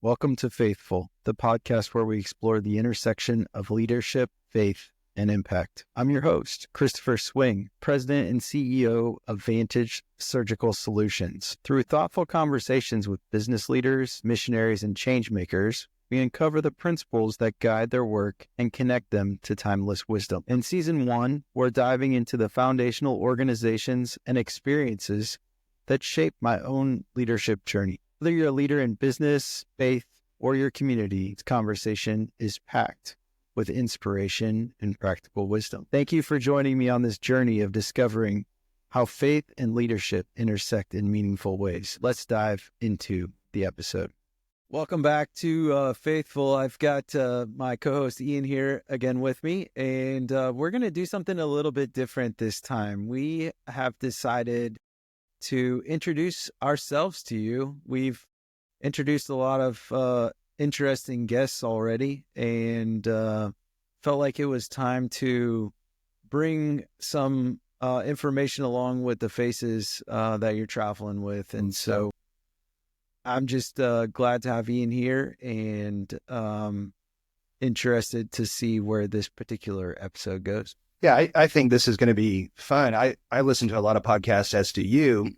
Welcome to Faithful, the podcast where we explore the intersection of leadership, faith, and impact. I'm your host, Christopher Swing, President and CEO of Vantage Surgical Solutions. Through thoughtful conversations with business leaders, missionaries, and changemakers, we uncover the principles that guide their work and connect them to timeless wisdom. In Season 1, we're diving into the foundational organizations and experiences that shaped my own leadership journey. Whether you're a leader in business, faith, or your community, this conversation is packed with inspiration and practical wisdom. Thank you for joining me on this journey of discovering how faith and leadership intersect in meaningful ways. Let's dive into the episode. Welcome back to Faithful. I've got my co-host Ian here again with me, and we're going to do something a little bit different this time. We have decided to introduce ourselves to you. We've introduced a lot of interesting guests already, and felt like it was time to bring some information along with the faces that you're traveling with. And so I'm just glad to have Ian here, and interested to see where this particular episode goes. Yeah, I think this is going to be fun. I listen to a lot of podcasts, as do you,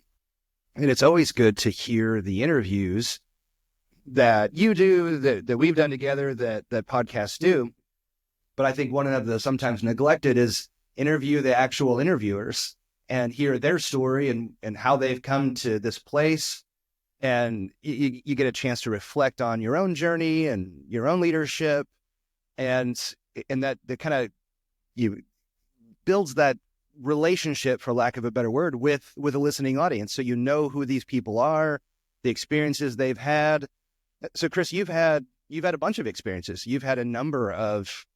and it's always good to hear the interviews that you do, that we've done together, that podcasts do. But I think one of the sometimes neglected is interview the actual interviewers and hear their story and how they've come to this place. And you get a chance to reflect on your own journey and your own leadership. And that the kind of you builds that relationship, for lack of a better word, with a listening audience. So you know who these people are, the experiences they've had. So Chris, you've had a bunch of experiences. You've had a number of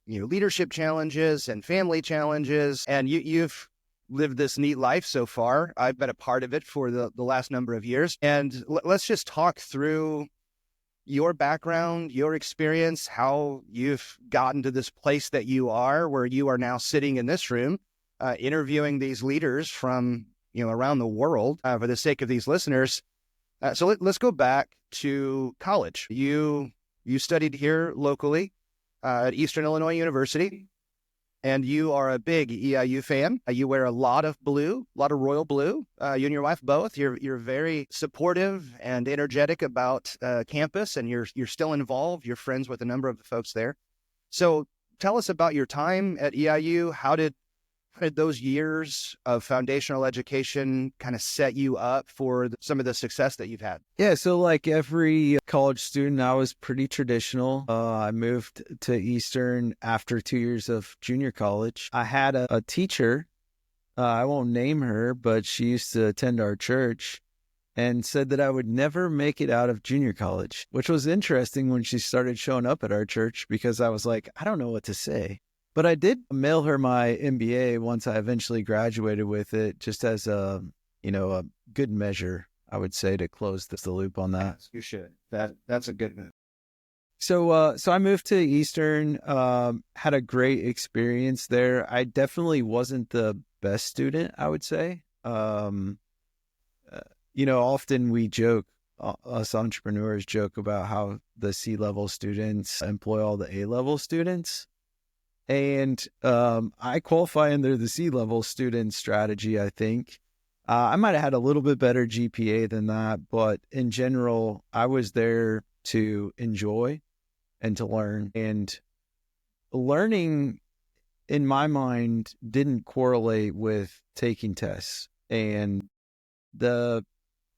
leadership challenges and family challenges, and you've lived this neat life so far. I've been a part of it for the last number of years. And let's just talk through your background, your experience, how you've gotten to this place that you are, where you are now sitting in this room, interviewing these leaders from around the world for the sake of these listeners. So let's go back to college. You studied here locally at Eastern Illinois University, and you are a big EIU fan. You wear a lot of blue, a lot of royal blue. You and your wife both. You're very supportive and energetic about campus, and you're still involved. You're friends with a number of the folks there. So tell us about your time at EIU. How did those years of foundational education kind of set you up for some of the success that you've had? Yeah, so like every college student, I was pretty traditional. I moved to Eastern after 2 years of junior college. I had a teacher, I won't name her, but she used to attend our church and said that I would never make it out of junior college, which was interesting when she started showing up at our church, because I was like, I don't know what to say. But I did mail her my MBA once I eventually graduated with it, just as a good measure, I would say, to close the loop on that. You should. That's a good move. So I moved to Eastern, had a great experience there. I definitely wasn't the best student, I would say. Often we joke, us entrepreneurs joke about how the C-level students employ all the A-level students. And I qualify under the C-level student strategy, I think. I might have had a little bit better GPA than that, but in general, I was there to enjoy and to learn. And learning, in my mind, didn't correlate with taking tests. And the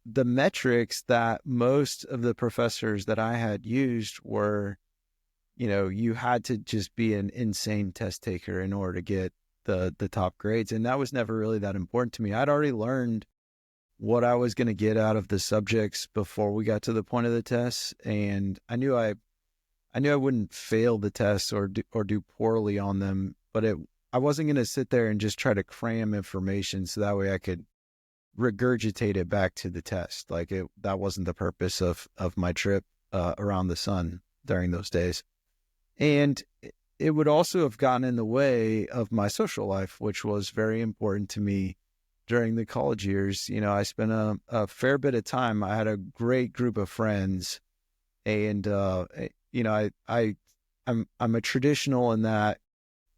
metrics that most of the professors that I had used were, you had to just be an insane test taker in order to get the top grades. And that was never really that important to me. I'd already learned what I was going to get out of the subjects before we got to the point of the tests. And I knew I wouldn't fail the tests or do poorly on them, but I wasn't going to sit there and just try to cram information so that way I could regurgitate it back to the test. That wasn't the purpose of my trip around the sun during those days. And it would also have gotten in the way of my social life, which was very important to me during the college years. I spent a fair bit of time. I had a great group of friends And I'm a traditional in that,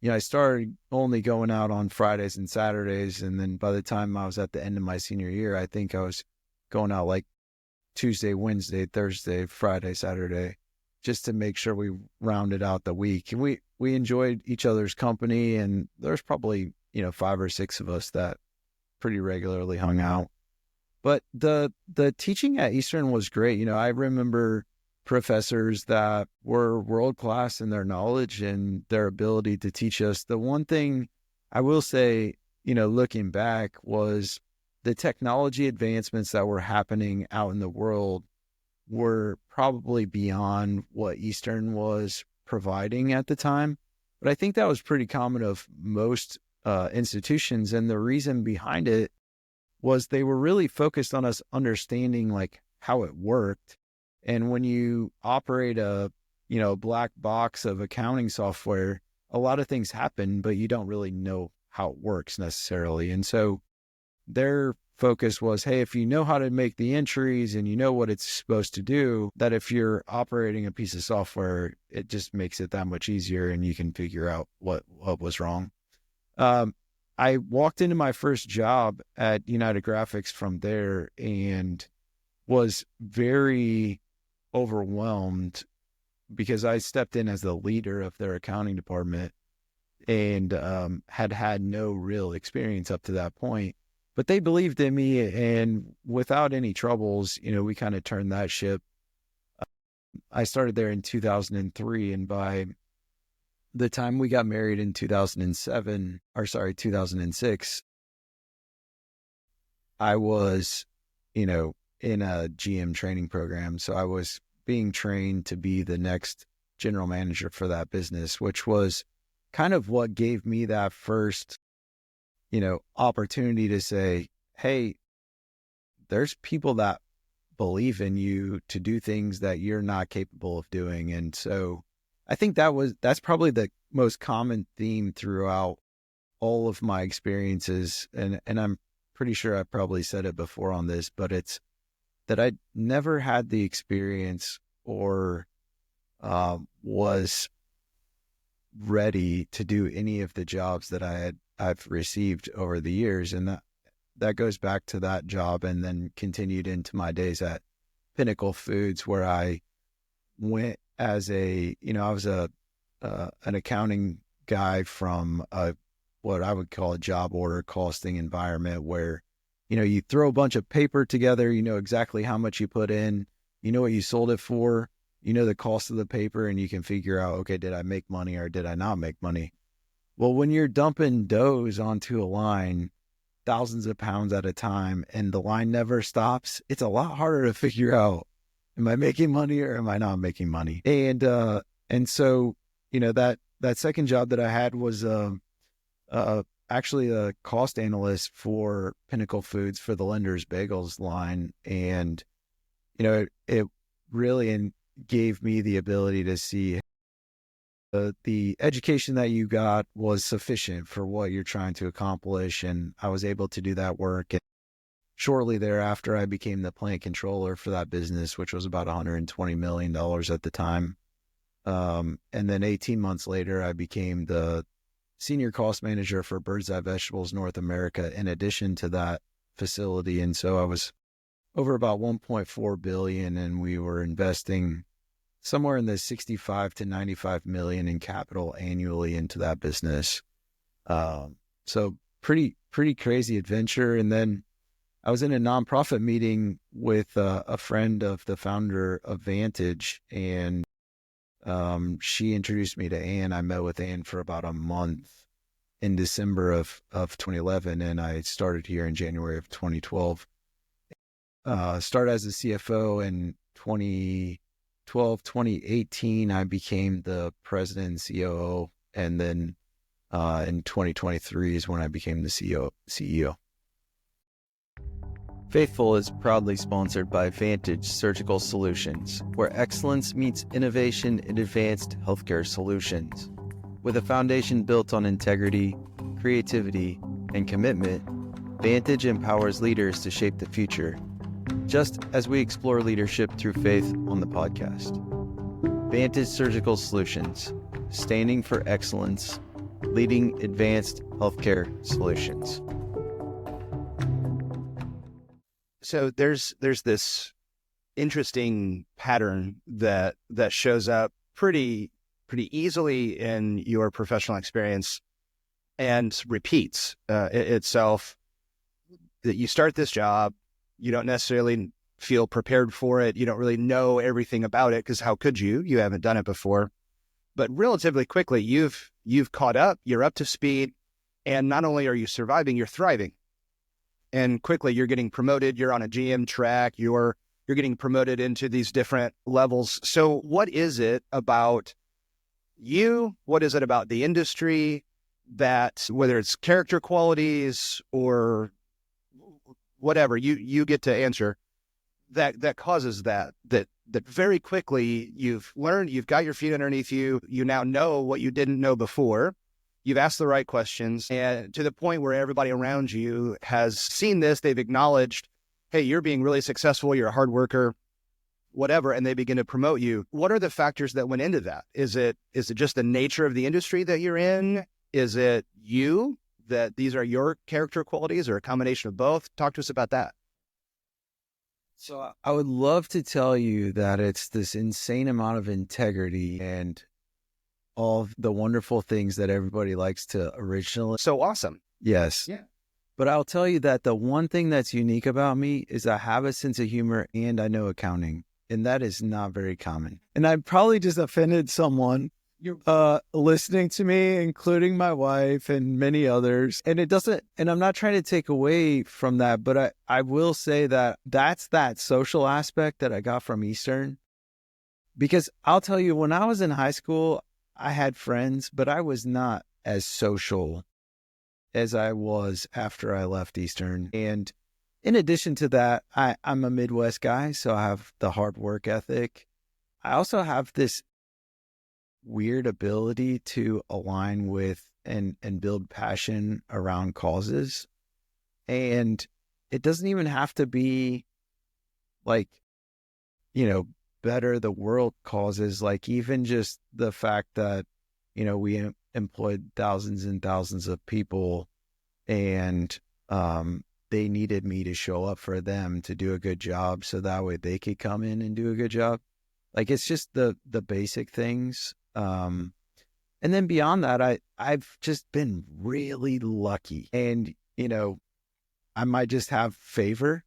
I started only going out on Fridays and Saturdays, and then by the time I was at the end of my senior year, I think I was going out like Tuesday, Wednesday, Thursday, Friday, Saturday, just to make sure we rounded out the week. And we enjoyed each other's company, and there's probably 5 or 6 of us that pretty regularly hung out. But the teaching at Eastern was great. I remember professors that were world class in their knowledge and their ability to teach us. The one thing I will say, looking back, was the technology advancements that were happening out in the world were probably beyond what Eastern was providing at the time. But I think that was pretty common of most institutions. And the reason behind it was they were really focused on us understanding like how it worked. And when you operate a black box of accounting software, a lot of things happen, but you don't really know how it works necessarily. And so their focus was, hey, if you know how to make the entries and you know what it's supposed to do, that if you're operating a piece of software, it just makes it that much easier and you can figure out what was wrong. I walked into my first job at United Graphics from there and was very overwhelmed because I stepped in as the leader of their accounting department and had no real experience up to that point. But they believed in me, and without any troubles, we kind of turned that ship. I started there in 2003, and by the time we got married in 2006, I was, in a GM training program. So I was being trained to be the next general manager for that business, which was kind of what gave me that first, opportunity to say, hey, there's people that believe in you to do things that you're not capable of doing. And so I think that's probably the most common theme throughout all of my experiences. And I'm pretty sure I probably said it before on this, but it's that I never had the experience or was ready to do any of the jobs that I've received over the years. And that goes back to that job and then continued into my days at Pinnacle Foods, where I went as I was an accounting guy from what I would call a job order costing environment where, you throw a bunch of paper together, exactly how much you put in, what you sold it for, the cost of the paper, and you can figure out, okay, did I make money or did I not make money? Well, when you're dumping doughs onto a line, thousands of pounds at a time, and the line never stops, it's a lot harder to figure out, am I making money or am I not making money? And so, that second job that I had was actually a cost analyst for Pinnacle Foods for the Lender's Bagels line. And, it really gave me the ability to see the education that you got was sufficient for what you're trying to accomplish. And I was able to do that work. And shortly thereafter, I became the plant controller for that business, which was about $120 million at the time. And then 18 months later, I became the senior cost manager for Bird's Eye Vegetables North America, in addition to that facility. And so I was over about 1.4 billion, and we were investing somewhere in the 65 to 95 million in capital annually into that business. So pretty crazy adventure. And then I was in a nonprofit meeting with a friend of the founder of Vantage, and she introduced me to Ann. I met with Ann for about a month in December of 2011, and I started here in January of 2012. Started as a CFO in 2018, I became the president and COO, and then in 2023 is when I became the CEO. Faithful is proudly sponsored by Vantage Surgical Solutions, where excellence meets innovation in advanced healthcare solutions. With a foundation built on integrity, creativity, and commitment, Vantage empowers leaders to shape the future. just as we explore leadership through faith on the podcast. Vantage Surgical Solutions, standing for excellence, leading advanced healthcare solutions. So there's this interesting pattern that shows up pretty easily in your professional experience and repeats itself. That you start this job, you don't necessarily feel prepared for it, you don't really know everything about it, because how could you? You haven't done it before. But relatively quickly, you've caught up, you're up to speed, and not only are you surviving, you're thriving. And quickly you're getting promoted, you're on a GM track, you're getting promoted into these different levels. So what is it about you? What is it about the industry that, whether it's character qualities or whatever, you get to answer, that causes that very quickly you've learned, you've got your feet underneath you, you now know what you didn't know before, you've asked the right questions, and to the point where everybody around you has seen this, they've acknowledged, hey, you're being really successful, you're a hard worker, whatever, and they begin to promote you. What are the factors that went into that? Is it just the nature of the industry that you're in? Is it you, that these are your character qualities, or a combination of both? Talk to us about that. So I would love to tell you that it's this insane amount of integrity and all the wonderful things that everybody likes to originally. So awesome. Yes. Yeah. But I'll tell you that the one thing that's unique about me is I have a sense of humor and I know accounting. And that is not very common. And I probably just offended someone listening to me, including my wife and many others. And I'm not trying to take away from that, but I will say that that's that social aspect that I got from Eastern. Because I'll tell you, when I was in high school, I had friends, but I was not as social as I was after I left Eastern. And in addition to that, I'm a Midwest guy, so I have the hard work ethic. I also have this weird ability to align with and build passion around causes. And it doesn't even have to be like, better the world causes, like even just the fact that, we employed thousands and thousands of people and they needed me to show up for them to do a good job so that way they could come in and do a good job. Like it's just the basic things. And then beyond that, I've just been really lucky. And, I might just have favor,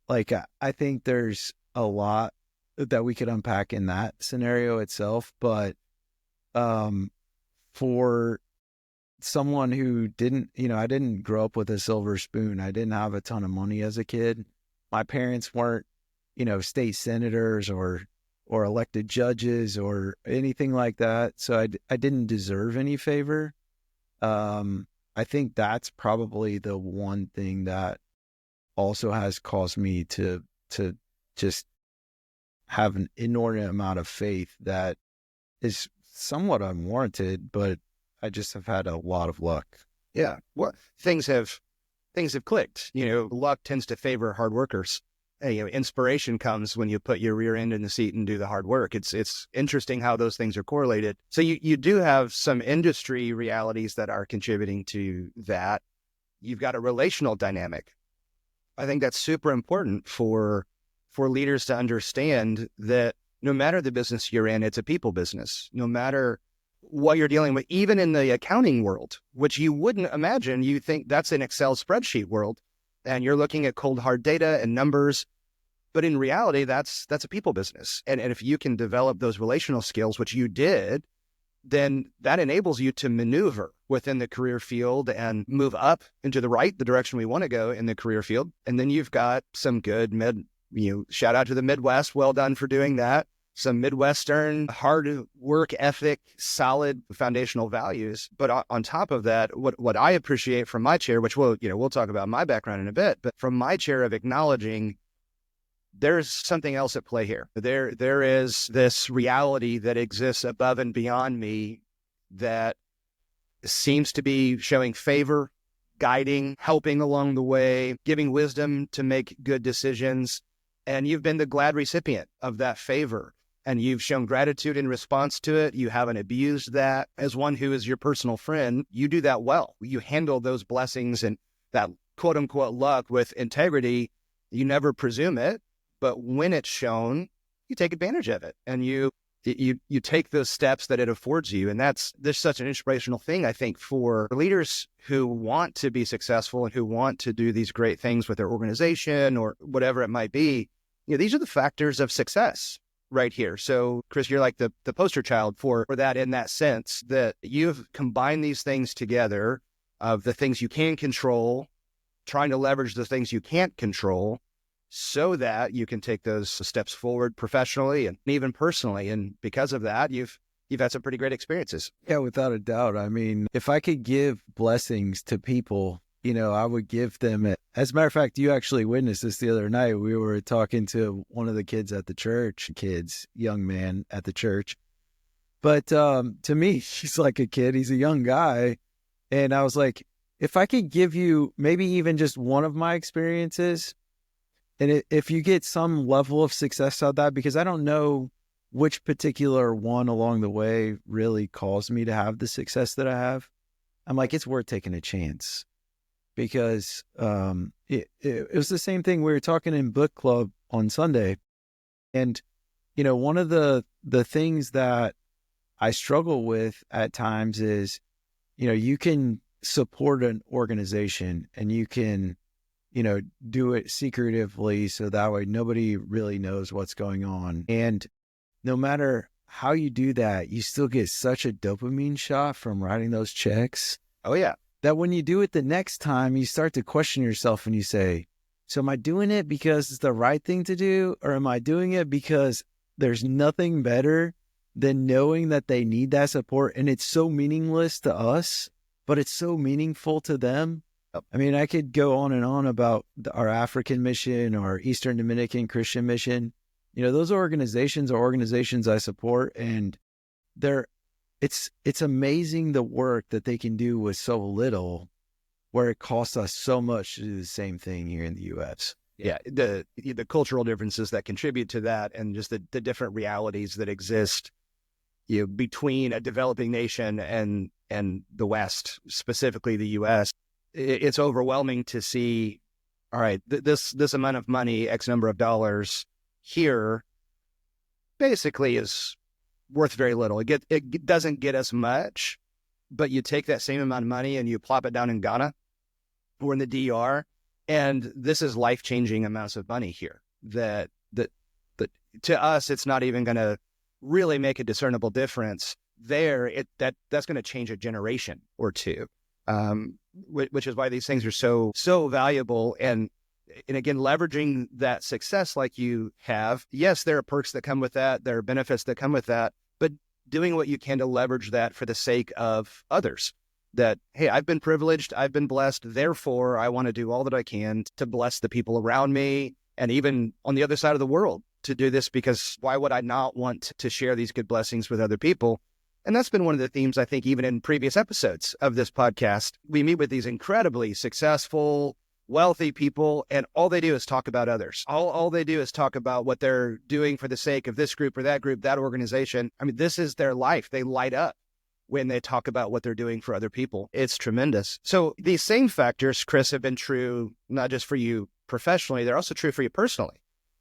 like I think there's a lot that we could unpack in that scenario itself. But for someone who didn't, I didn't grow up with a silver spoon. I didn't have a ton of money as a kid. My parents weren't, state senators or elected judges or anything like that. So I didn't deserve any favor. I think that's probably the one thing that also has caused me to just have an inordinate amount of faith that is somewhat unwarranted, but I just have had a lot of luck. Yeah. Well, things have clicked. Luck tends to favor hard workers. Inspiration comes when you put your rear end in the seat and do the hard work. It's interesting how those things are correlated. So you do have some industry realities that are contributing to that. You've got a relational dynamic. I think that's super important for leaders to understand that no matter the business you're in, it's a people business. No matter what you're dealing with, even in the accounting world, which you wouldn't imagine, you think that's an Excel spreadsheet world. And you're looking at cold, hard data and numbers. But in reality, that's a people business. And if you can develop those relational skills, which you did, then that enables you to maneuver within the career field and move up into the direction we want to go in the career field. And then you've got some good shout out to the Midwest. Well done for doing that. Some Midwestern hard work ethic, solid foundational values. But on top of that, what I appreciate from my chair, which we'll talk about my background in a bit, but from my chair of acknowledging there's something else at play here. There is this reality that exists above and beyond me that seems to be showing favor, guiding, helping along the way, giving wisdom to make good decisions. And you've been the glad recipient of that favor. And you've shown gratitude in response to it. You haven't abused that. As one who is your personal friend, you do that well. You handle those blessings and that quote unquote luck with integrity. You never presume it, but when it's shown, you take advantage of it, and you take those steps that it affords you. And that's such an inspirational thing, I think, for leaders who want to be successful and who want to do these great things with their organization or whatever it might be. These are the factors of success right here. So Chris, you're like the poster child for that, in that sense that you've combined these things together, of the things you can control, trying to leverage the things you can't control, so that you can take those steps forward professionally and even personally. And because of that, you've had some pretty great experiences. Yeah, without a doubt. I mean, if I could give blessings to people, I would give them. As a matter of fact, you actually witnessed this the other night. We were talking to one of the kids at the church, young man at the church. But to me, he's like a kid. He's a young guy. And I was like, if I could give you maybe even just one of my experiences, and if you get some level of success out of that, because I don't know which particular one along the way really caused me to have the success that I have, I'm like, it's worth taking a chance. Because it was the same thing. We were talking in book club on Sunday. And, one of the things that I struggle with at times is, you can support an organization and you can, do it secretively so that way nobody really knows what's going on. And no matter how you do that, you still get such a dopamine shot from writing those checks. Oh, yeah. That when you do it the next time, you start to question yourself and you say, so am I doing it because it's the right thing to do? Or am I doing it because there's nothing better than knowing that they need that support? And it's so meaningless to us, but it's so meaningful to them. I mean, I could go on and on about our African mission or Eastern Dominican Christian mission. Those organizations are organizations I support, and it's amazing the work that they can do with so little, where it costs us so much to do the same thing here in the U.S. Yeah, the cultural differences that contribute to that, and just the different realities that exist, between a developing nation and the West, specifically the U.S. It's overwhelming to see. All right, this amount of money, X number of dollars here, basically is worth very little. It doesn't get us much, but you take that same amount of money and you plop it down in Ghana or in the DR, and this is life-changing amounts of money here that to us, it's not even going to really make a discernible difference. There, that's going to change a generation or two, which is why these things are so valuable. And again, leveraging that success like you have, yes, there are perks that come with that. There are benefits that come with that, but doing what you can to leverage that for the sake of others. That, hey, I've been privileged, I've been blessed, therefore I want to do all that I can to bless the people around me, and even on the other side of the world to do this, because why would I not want to share these good blessings with other people? And that's been one of the themes, I think, even in previous episodes of this podcast. We meet with these incredibly successful, wealthy people, and all they do is talk about others. All they do is talk about what they're doing for the sake of this group, that organization. I mean, this is their life. They light up when they talk about what they're doing for other people. It's tremendous. So these same factors, Chris, have been true not just for you professionally, they're also true for you personally.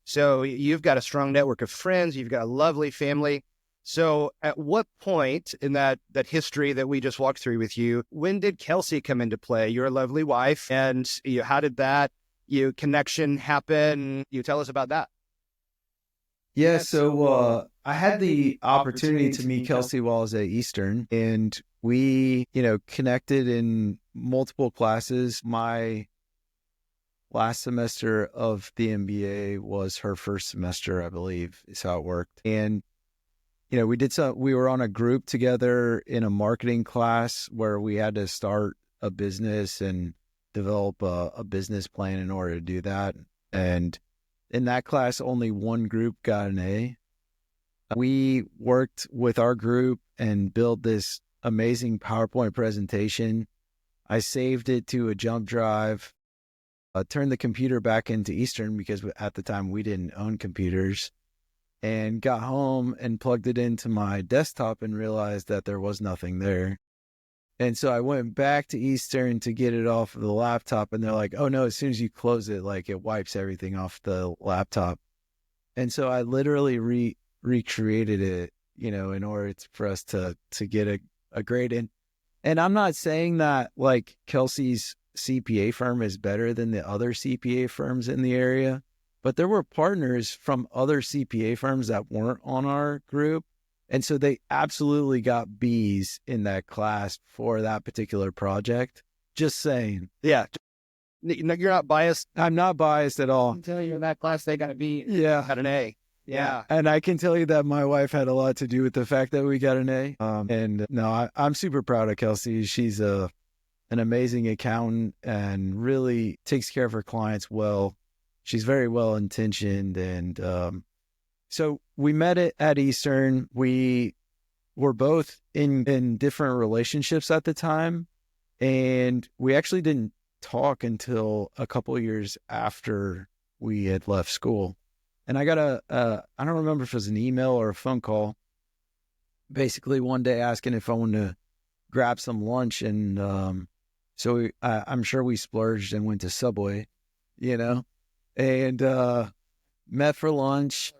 So you've got a strong network of friends, you've got a lovely family. So at what point in that history that we just walked through with you, when did Kelsey come into play, your lovely wife? And how did that connection happen? You tell us about that. Yeah, so I had the opportunity to meet Kelsey while I was at Eastern, and we, connected in multiple classes. My last semester of the MBA was her first semester, I believe, is how it worked. And, we were on a group together in a marketing class where we had to start a business and develop a business plan in order to do that. And in that class, only one group got an A. We worked with our group and built this amazing PowerPoint presentation. I saved it to a jump drive, turned the computer back into Eastern because at the time we didn't own computers, and got home and plugged it into my desktop and realized that there was nothing there. And so I went back to Eastern to get it off of the laptop, and they're like, oh no, as soon as you close it, like it wipes everything off the laptop. And so I literally recreated it, in order for us to get a grade in. And I'm not saying that like Kelsey's CPA firm is better than the other CPA firms in the area, but there were partners from other CPA firms that weren't on our group. And so they absolutely got B's in that class for that particular project. Just saying. Yeah. You're not biased. I'm not biased at all. I can tell you in that class, they got a B. Yeah. Got an A. Yeah. And I can tell you that my wife had a lot to do with the fact that we got an A. And no, I'm super proud of Kelsey. She's an amazing accountant and really takes care of her clients well. She's very well intentioned. And so we met at Eastern. We were both in different relationships at the time. And we actually didn't talk until a couple of years after we had left school. And I got I don't remember if it was an email or a phone call, basically one day asking if I wanted to grab some lunch. And so I'm sure we splurged and went to Subway, and met for lunch.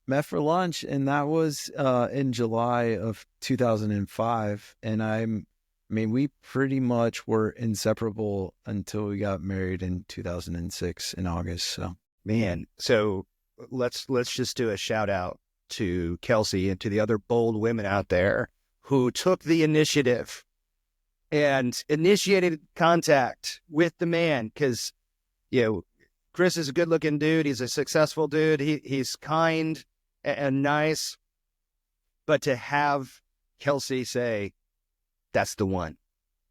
And that was in July of 2005. And we pretty much were inseparable until we got married in 2006 in August. So, man, so let's just do a shout out to Kelsey and to the other bold women out there who took the initiative and initiated contact with the man. Because, Chris is a good looking dude. He's a successful dude. He's kind and nice. But to have Kelsey say, that's the one,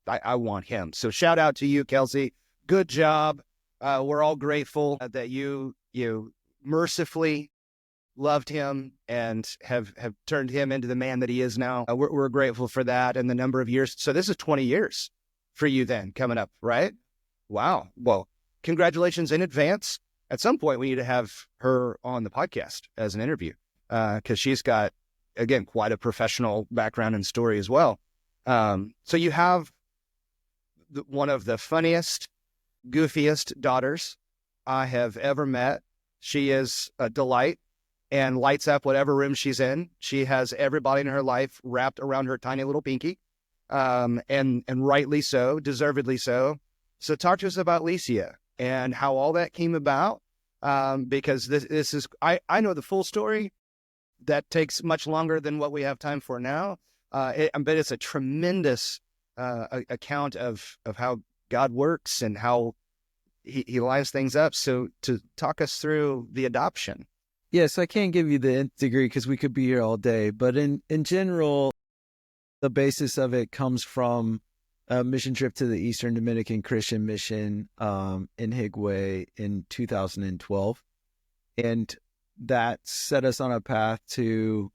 I want him. So shout out to you, Kelsey. Good job. We're all grateful that you mercifully loved him and have turned him into the man that he is now. We're grateful for that and the number of years. So this is 20 years for you then coming up, right? Wow. Well, congratulations in advance. At some point, we need to have her on the podcast as an interview because she's got, again, quite a professional background and story as well. So you have one of the funniest, goofiest daughters I have ever met. She is a delight and lights up whatever room she's in. She has everybody in her life wrapped around her tiny little pinky, and rightly so, deservedly so. So talk to us about Licia and how all that came about, because this is, I know the full story. That takes much longer than what we have time for now. But it's a tremendous account of how God works and how he lines things up. So to talk us through the adoption. Yes, I can't give you the nth degree because we could be here all day. But in general, the basis of it comes from a mission trip to the Eastern Dominican Christian Mission in Higüey in 2012. And that set us on a path to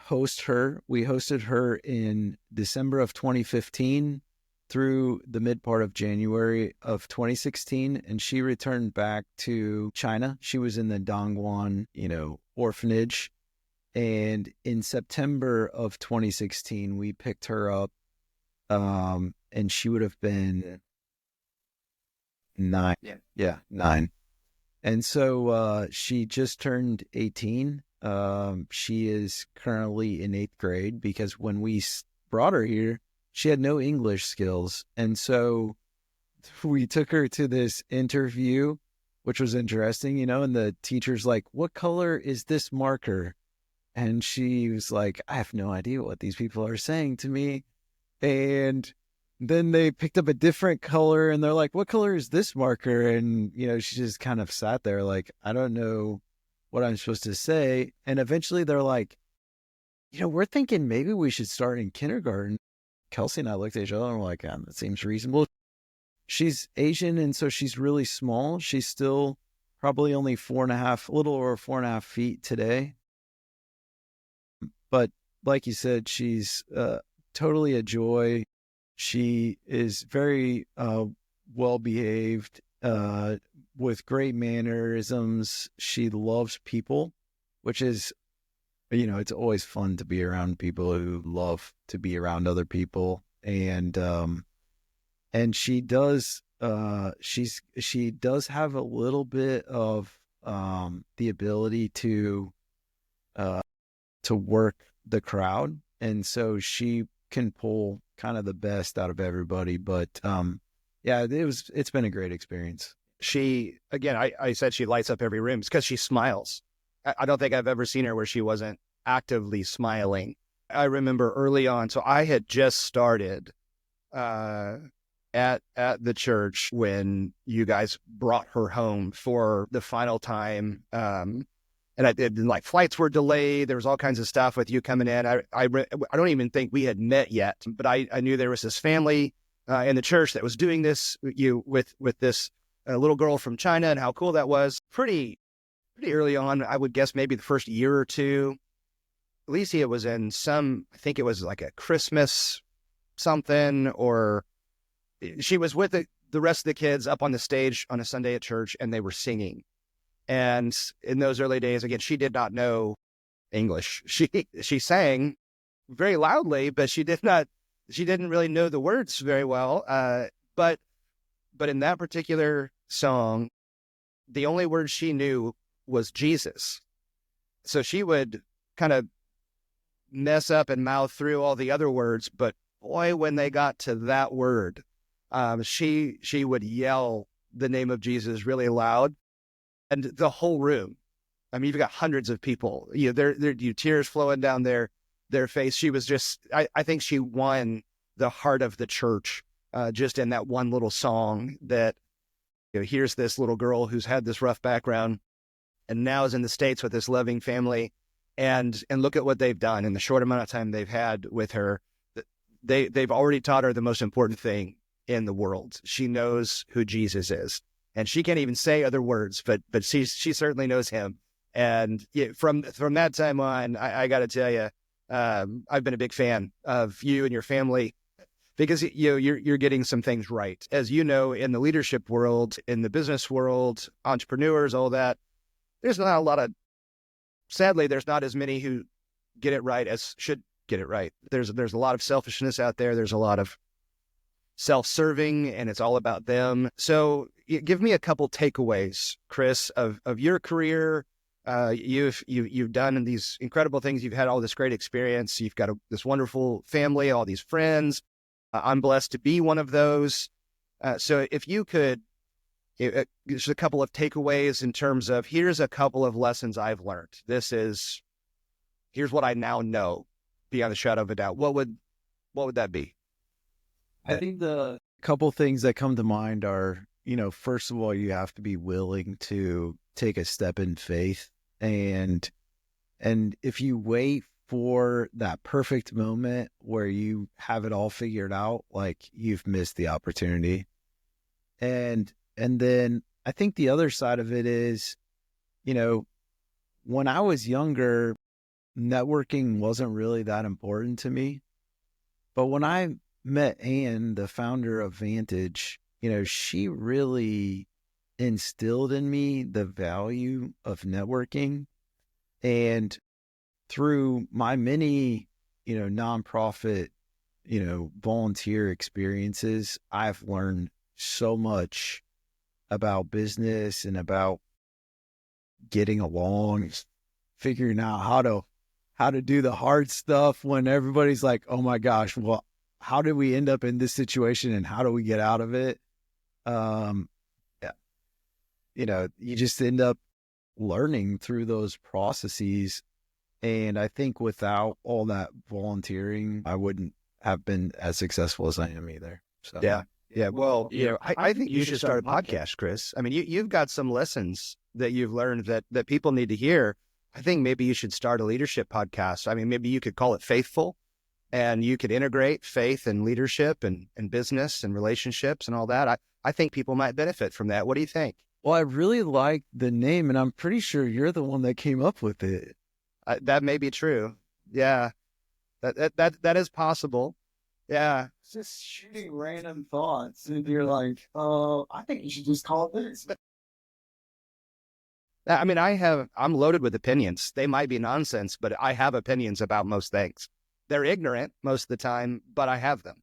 host her. We hosted her in December of 2015 through the mid part of January of 2016, and she returned back to China. She was in the Dongguan, orphanage. And in September of 2016, we picked her up, and she would have been 9. Yeah, 9. And so she just turned 18. She is currently in 8th grade because when we brought her here, she had no English skills. And so we took her to this interview, which was interesting, and the teacher's like, what color is this marker? And she was like, I have no idea what these people are saying to me. And then they picked up a different color and they're like, what color is this marker? And, she just kind of sat there like, I don't know what I'm supposed to say. And eventually they're like, we're thinking maybe we should start in kindergarten. Kelsey and I looked at each other and we're like, that seems reasonable. She's Asian, and so she's really small. She's still probably only 4.5, a little over 4.5 feet today. But like you said, she's totally a joy. She is very well behaved, with great mannerisms. She loves people, which is, it's always fun to be around people who love to be around other people. And she does, she does have a little bit of the ability uh, to work the crowd. And so she can pull kind of the best out of everybody. But yeah, it's been a great experience. She, again, I said she lights up every room because she smiles. I don't think I've ever seen her where she wasn't actively smiling. I remember early on, so I had just started at the church when you guys brought her home for the final time. And like flights were delayed. There was all kinds of stuff with you coming in. I don't even think we had met yet, but I knew there was this family in the church that was doing this with this little girl from China, and how cool that was. Pretty early on, I would guess maybe the first year or two. Alicia was in I think it was like a Christmas something, or she was with the rest of the kids up on the stage on a Sunday at church, and they were singing. And in those early days, again, she did not know English. She sang very loudly, but she didn't really know the words very well. But in that particular song, the only word she knew was Jesus. So she would kind of mess up and mouth through all the other words, but boy, when they got to that word, she would yell the name of Jesus really loud, and the whole room. I mean, you've got hundreds of people. There tears flowing down their face. She was just. I think she won the heart of the church just in that one little song. That here's this little girl who's had this rough background, and now is in the States with this loving family, and look at what they've done in the short amount of time they've had with her. They've already taught her the most important thing in the world. She knows who Jesus is, and she can't even say other words, but she certainly knows him. And from that time on, I got to tell you, I've been a big fan of you and your family, because you're getting some things right. As you know, in the leadership world, in the business world, entrepreneurs, all that, sadly, there's not as many who get it right as should get it right. There's a lot of selfishness out there. There's a lot of self-serving, and it's all about them. So give me a couple takeaways, Chris, of your career. You've done these incredible things. You've had all this great experience. You've got this wonderful family, all these friends. I'm blessed to be one of those. So if you could, just a couple of takeaways in terms of, here's a couple of lessons I've learned. Here's what I now know beyond a shadow of a doubt. What would that be? I think the couple things that come to mind are, first of all, you have to be willing to take a step in faith. And if you wait for that perfect moment where you have it all figured out, like, you've missed the opportunity. And then I think the other side of it is, when I was younger, networking wasn't really that important to me. But when I met Anne, the founder of Vantage, she really instilled in me the value of networking. And through my many, nonprofit, volunteer experiences, I've learned so much about business and about getting along, figuring out how to do the hard stuff when everybody's like, oh my gosh, well, how did we end up in this situation and how do we get out of it? You just end up learning through those processes. And I think without all that volunteering, I wouldn't have been as successful as I am either. So yeah. Well, I think you should start a podcast, Chris. I mean, you've got some lessons that you've learned that people need to hear. I think maybe you should start a leadership podcast. I mean, maybe you could call it Faithful, and you could integrate faith and leadership and business and relationships and all that. I think people might benefit from that. What do you think? Well, I really like the name, and I'm pretty sure you're the one that came up with it. That may be true. Yeah, that is possible. Yeah. Just shooting random thoughts, and you're like, I think you should just call it this. I mean, I'm loaded with opinions. They might be nonsense, but I have opinions about most things. They're ignorant most of the time, but I have them.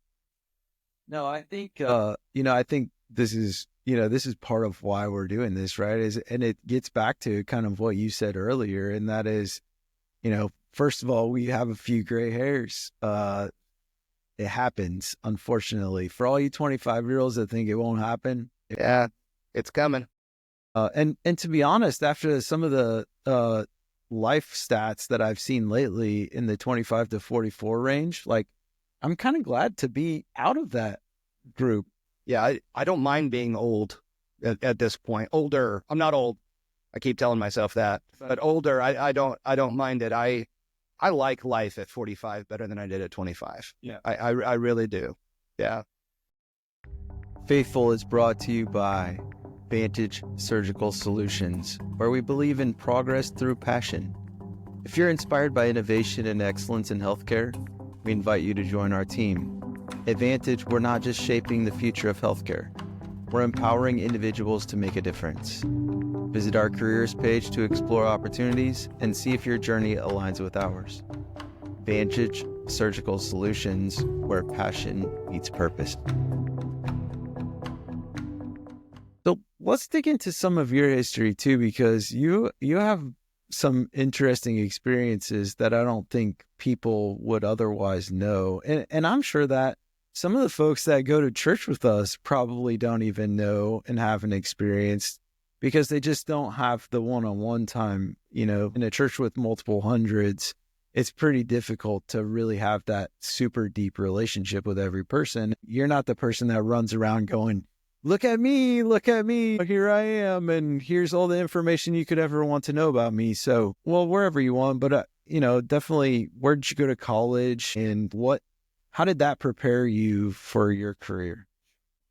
No, I think, I think this is, this is part of why we're doing this, right? And it gets back to kind of what you said earlier, and that is, first of all, we have a few gray hairs. It happens, unfortunately. For all you 25-year-olds that think it won't happen. Yeah, it's coming. And to be honest, after some of the life stats that I've seen lately in the 25 to 44 range, like, I'm kind of glad to be out of that group. Yeah, I don't mind being old at this point. Older. I'm not old. I keep telling myself that. But older, I don't mind it. I like life at 45 better than I did at 25. Yeah. I really do. Yeah. Faithful is brought to you by Vantage Surgical Solutions, where we believe in progress through passion. If you're inspired by innovation and excellence in healthcare, we invite you to join our team. At Vantage, we're not just shaping the future of healthcare, we're empowering individuals to make a difference. Visit our careers page to explore opportunities and see if your journey aligns with ours. Vantage Surgical Solutions, where passion meets purpose. So let's dig into some of your history too, because you have some interesting experiences that I don't think people would otherwise know. And I'm sure that some of the folks that go to church with us probably don't even know and haven't experienced, because they just don't have the one-on-one time. In a church with multiple hundreds, it's pretty difficult to really have that super deep relationship with every person. You're not the person that runs around going, look at me, here I am, and here's all the information you could ever want to know about me. So, well, wherever you want, but, definitely, where did you go to college, and how did that prepare you for your career?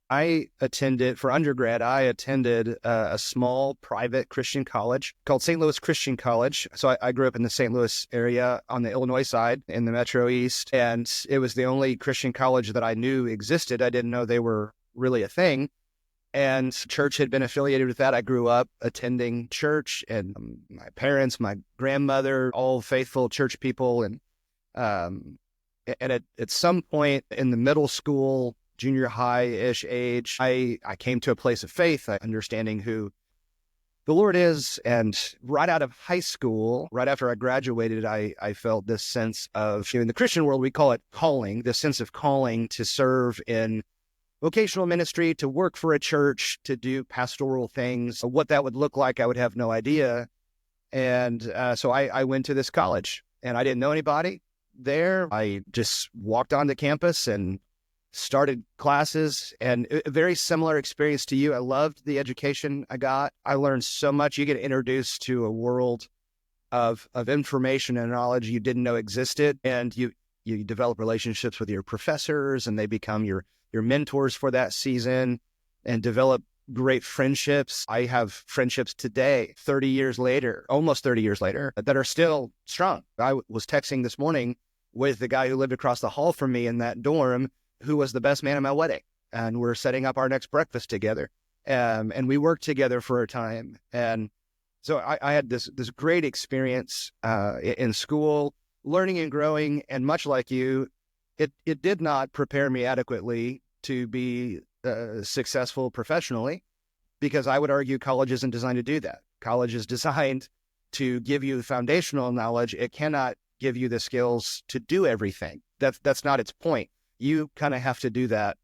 For undergrad, I attended a small private Christian college called St. Louis Christian College. So I grew up in the St. Louis area on the Illinois side in the Metro East, and it was the only Christian college that I knew existed. I didn't know they were really a thing. And church had been affiliated with that. I grew up attending church, and my parents, my grandmother, all faithful church people. And at some point in the middle school, junior high-ish age, I came to a place of faith, understanding who the Lord is. And right out of high school, right after I graduated, I felt this sense of, in the Christian world, we call it calling, this sense of calling to serve in vocational ministry, to work for a church, to do pastoral things. What that would look like, I would have no idea. And so I went to this college, and I didn't know anybody there. I just walked onto campus and started classes, and a very similar experience to you. I loved the education I got. I learned so much. You get introduced to a world of information and knowledge you didn't know existed, and you develop relationships with your professors, and they become your mentors for that season, and develop great friendships. I have friendships today, almost 30 years later, that are still strong. I was texting this morning with the guy who lived across the hall from me in that dorm, who was the best man at my wedding. And we're setting up our next breakfast together. And we worked together for a time. And so I had this great experience in school, learning and growing. And much like you, it did not prepare me adequately to be successful professionally, because I would argue college isn't designed to do that. College is designed to give you the foundational knowledge. It cannot give you the skills to do everything. That's not its point. You kind of have to do that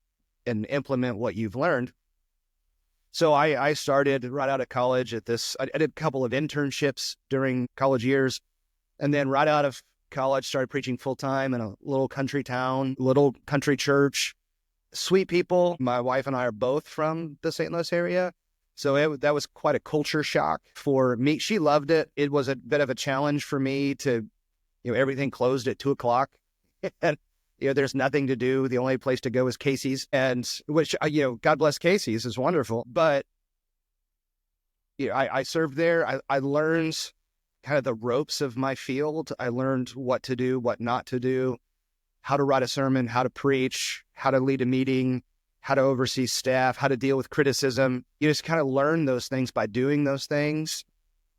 and implement what you've learned. So I started right out of college at this. I did a couple of internships during college years, and then right out of college started preaching full time in a little country town, little country church. Sweet people. My wife and I are both from the St. Louis area, so that was quite a culture shock for me. She loved it. It was a bit of a challenge for me to, everything closed at 2:00, and there's nothing to do. The only place to go is Casey's, and which, God bless Casey's, is wonderful. But I served there. I learned kind of the ropes of my field. I learned what to do, what not to do. how to write a sermon, how to preach, how to lead a meeting, how to oversee staff, how to deal with criticism. You just kind of learn those things by doing those things.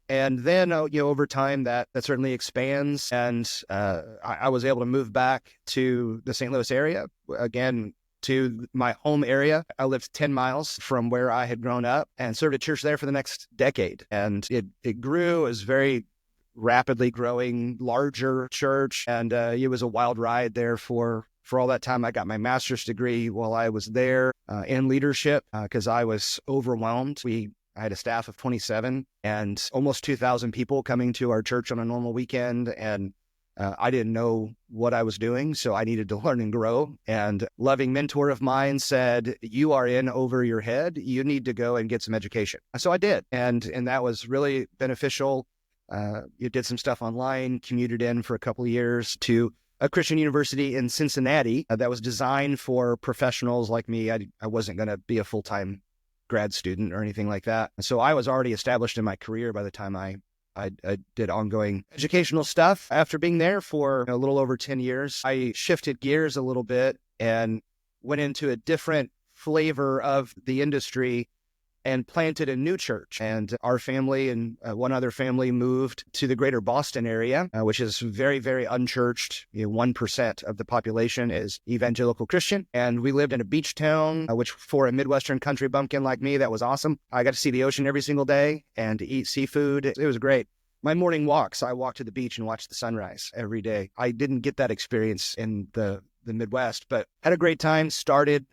And then, over time, that certainly expands. And I was able to move back to the St. Louis area, again, to my home area. I lived 10 miles from where I had grown up and served a church there for the next decade. And it grew. It was very rapidly growing, larger church. And it was a wild ride there for all that time. I got my master's degree while I was there in leadership because I was overwhelmed. I had a staff of 27 and almost 2,000 people coming to our church on a normal weekend. And I didn't know what I was doing, so I needed to learn and grow. And a loving mentor of mine said, "You are in over your head. You need to go and get some education." So I did. And that was really beneficial. You did some stuff online, commuted in for a couple of years to a Christian university in Cincinnati that was designed for professionals like me. I wasn't going to be a full-time grad student or anything like that. So I was already established in my career by the time I did ongoing educational stuff. After being there for a little over 10 years, I shifted gears a little bit and went into a different flavor of the industry and planted a new church. And our family and one other family moved to the greater Boston area, which is very, very unchurched. 1% of the population is evangelical Christian. And we lived in a beach town, which for a Midwestern country bumpkin like me, that was awesome. I got to see the ocean every single day and to eat seafood. It was great. My morning walks, I walked to the beach and watched the sunrise every day. I didn't get that experience in the Midwest, but had a great time, started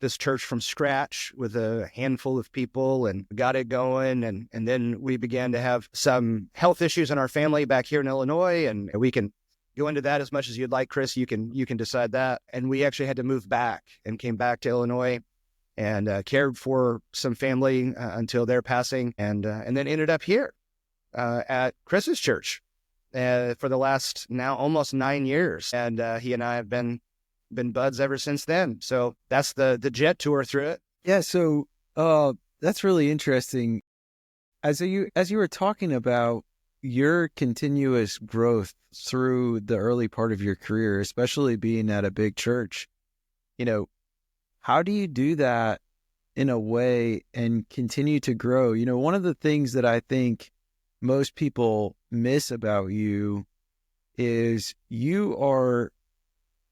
this church from scratch with a handful of people and got it going. And then we began to have some health issues in our family back here in Illinois. And we can go into that as much as you'd like, Chris. You can decide that. And we actually had to move back and came back to Illinois and cared for some family until their passing. And then ended up here at Chris's church for the last now almost 9 years. And he and I have been buds ever since then. So that's the jet tour through it. Yeah. So that's really interesting. As you were talking about your continuous growth through the early part of your career, especially being at a big church, how do you do that in a way and continue to grow? One of the things that I think most people miss about you is you are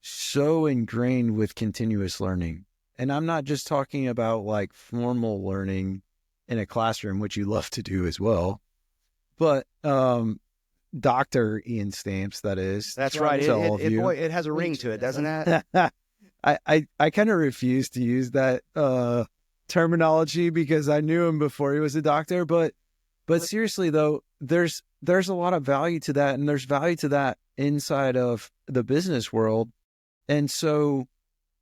so ingrained with continuous learning. And I'm not just talking about like formal learning in a classroom, which you love to do as well, but Dr. Ian Stamps, that is. That's right. It has a ring to it, doesn't it? I kind of refuse to use that terminology because I knew him before he was a doctor. But seriously, though, there's a lot of value to that, and there's value to that inside of the business world. And so,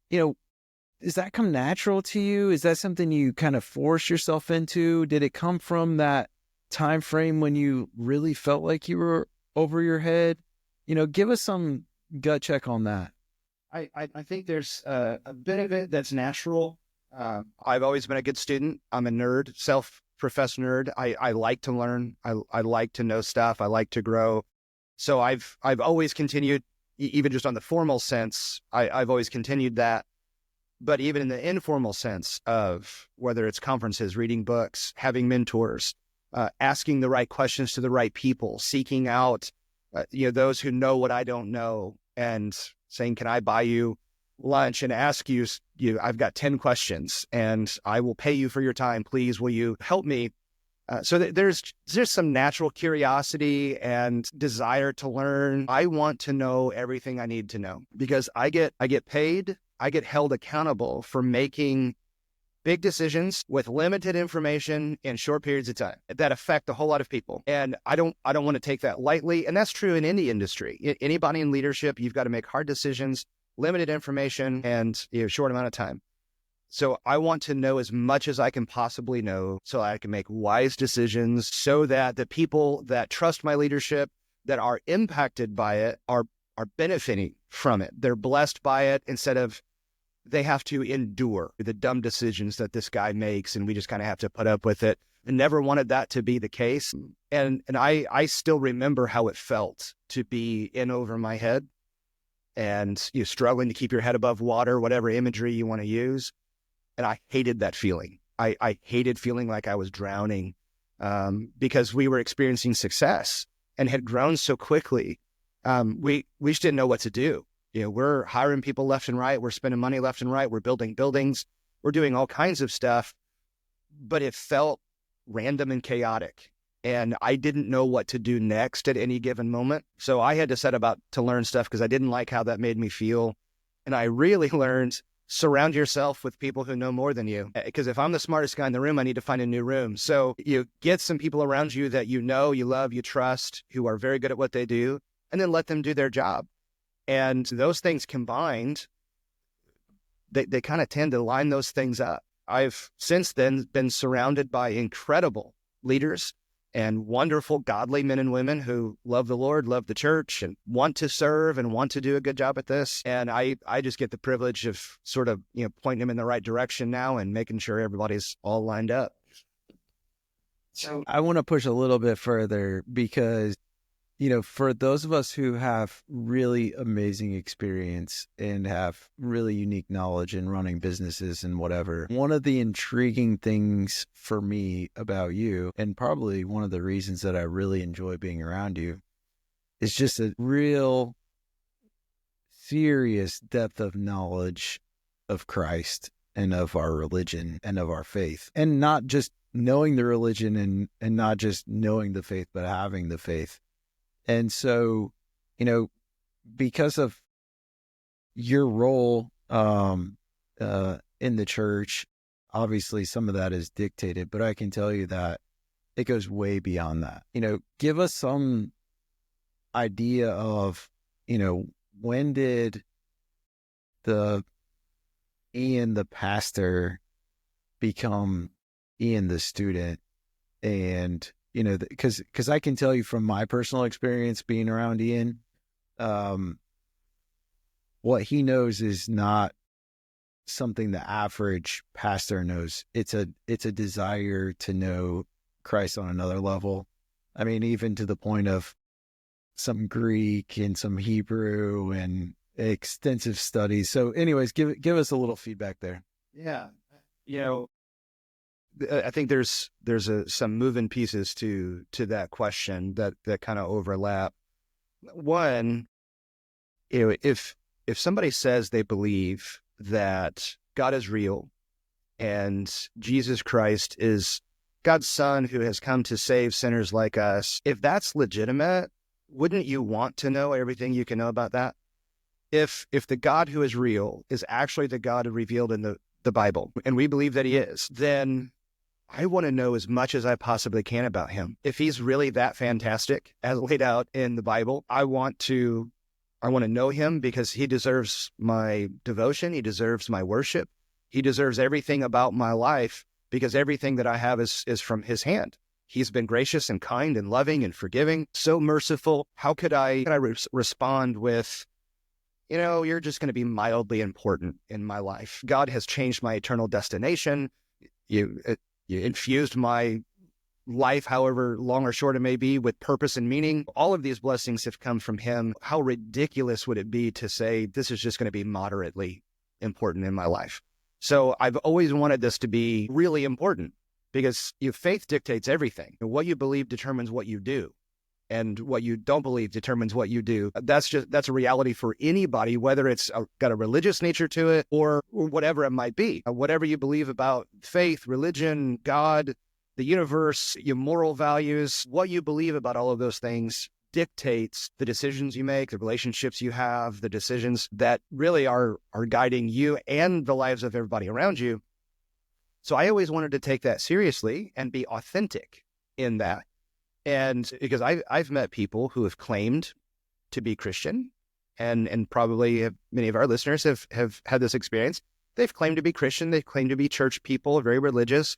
does that come natural to you? Is that something you kind of force yourself into? Did it come from that time frame when you really felt like you were over your head? Give us some gut check on that. I think there's a bit of it that's natural. I've always been a good student. I'm a nerd, self-professed nerd. I like to learn. I like to know stuff. I like to grow. So I've always continued. Even just on the formal sense, I've always continued that. But even in the informal sense of whether it's conferences, reading books, having mentors, asking the right questions to the right people, seeking out, those who know what I don't know and saying, can I buy you lunch and ask you, I've got 10 questions and I will pay you for your time. Please, will you help me? So there's some natural curiosity and desire to learn. I want to know everything I need to know because I get paid. I get held accountable for making big decisions with limited information in short periods of time that affect a whole lot of people. And I don't want to take that lightly. And that's true in any industry. Anybody in leadership, you've got to make hard decisions, limited information, and short amount of time. So I want to know as much as I can possibly know so I can make wise decisions so that the people that trust my leadership, that are impacted by it, are benefiting from it. They're blessed by it instead of they have to endure the dumb decisions that this guy makes and we just kind of have to put up with it. I never wanted that to be the case. And I still remember how it felt to be in over my head. and you're struggling to keep your head above water, whatever imagery you want to use. And I hated that feeling. I hated feeling like I was drowning because we were experiencing success and had grown so quickly. We just didn't know what to do. We're hiring people left and right. We're spending money left and right. We're building buildings. We're doing all kinds of stuff, but it felt random and chaotic. And I didn't know what to do next at any given moment. So I had to set about to learn stuff because I didn't like how that made me feel. And I really learned, surround yourself with people who know more than you. Because if I'm the smartest guy in the room, I need to find a new room. So you get some people around you that you know, you love, you trust, who are very good at what they do, and then let them do their job. And those things combined, they kind of tend to line those things up. I've since then been surrounded by incredible leaders and wonderful, godly men and women who love the Lord, love the church, and want to serve and want to do a good job at this. And I just get the privilege of sort of, pointing them in the right direction now and making sure everybody's all lined up. So I want to push a little bit further because, for those of us who have really amazing experience and have really unique knowledge in running businesses and whatever, one of the intriguing things for me about you, and probably one of the reasons that I really enjoy being around you, is just a real serious depth of knowledge of Christ and of our religion and of our faith. And not just knowing the religion and not just knowing the faith, but having the faith. And so, because of your role in the church, obviously some of that is dictated, but I can tell you that it goes way beyond that. Give us some idea of, when did Ian the pastor become Ian the student? And because I can tell you from my personal experience being around Ian, what he knows is not something the average pastor knows. It's a desire to know Christ on another level. I mean, even to the point of some Greek and some Hebrew and extensive studies. So anyways, give us a little feedback there. Yeah. I think there's some moving pieces to that question that kind of overlap. One, if somebody says they believe that God is real and Jesus Christ is God's son who has come to save sinners like us, if that's legitimate, wouldn't you want to know everything you can know about that? If the God who is real is actually the God revealed in the Bible, and we believe that he is, then I want to know as much as I possibly can about him. If he's really that fantastic as laid out in the Bible, I want to know him because he deserves my devotion. He deserves my worship. He deserves everything about my life because everything that I have is from his hand. He's been gracious and kind and loving and forgiving, so merciful. How could I respond with, you're just going to be mildly important in my life. God has changed my eternal destination. You infused my life, however long or short it may be, with purpose and meaning. All of these blessings have come from him. How ridiculous would it be to say this is just going to be moderately important in my life? So I've always wanted this to be really important because your faith dictates everything. What you believe determines what you do. And what you don't believe determines what you do. That's a reality for anybody, whether it's got a religious nature to it or whatever it might be. Whatever you believe about faith, religion, God, the universe, your moral values, what you believe about all of those things dictates the decisions you make, the relationships you have, the decisions that really are guiding you and the lives of everybody around you. So I always wanted to take that seriously and be authentic in that. And because I've met people who have claimed to be Christian, and probably many of our listeners have had this experience. They've claimed to be Christian, they've claimed to be church people, very religious,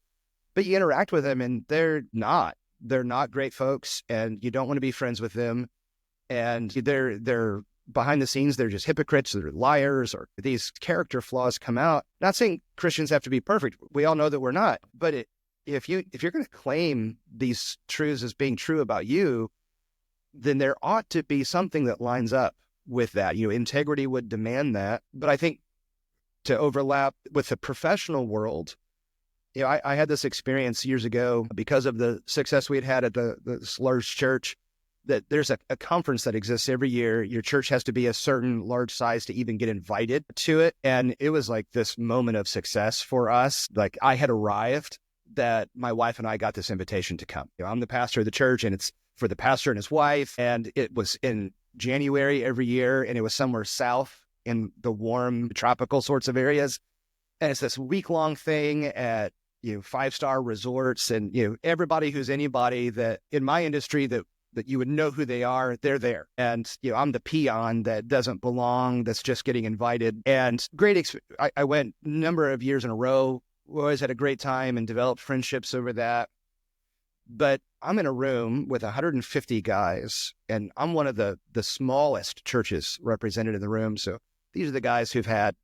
but you interact with them and they're not great folks, and you don't want to be friends with them. And they're behind the scenes, they're just hypocrites, they're liars, or these character flaws come out. Not saying Christians have to be perfect. We all know that we're not, but if you're going to claim these truths as being true about you, then there ought to be something that lines up with that. Integrity would demand that. But I think to overlap with the professional world, I had this experience years ago because of the success we had at this large church, that there's a conference that exists every year. Your church has to be a certain large size to even get invited to it. And it was like this moment of success for us. Like I had arrived that my wife and I got this invitation to come. I'm the pastor of the church, and it's for the pastor and his wife. And it was in January every year, and it was somewhere south in the warm tropical sorts of areas. And it's this week-long thing at 5-star resorts, and everybody who's anybody that in my industry that you would know who they are, they're there. And I'm the peon that doesn't belong, that's just getting invited. And I went a number of years in a row. We always had a great time and developed friendships over that. But I'm in a room with 150 guys, and I'm one of the smallest churches represented in the room. So these are the guys who've had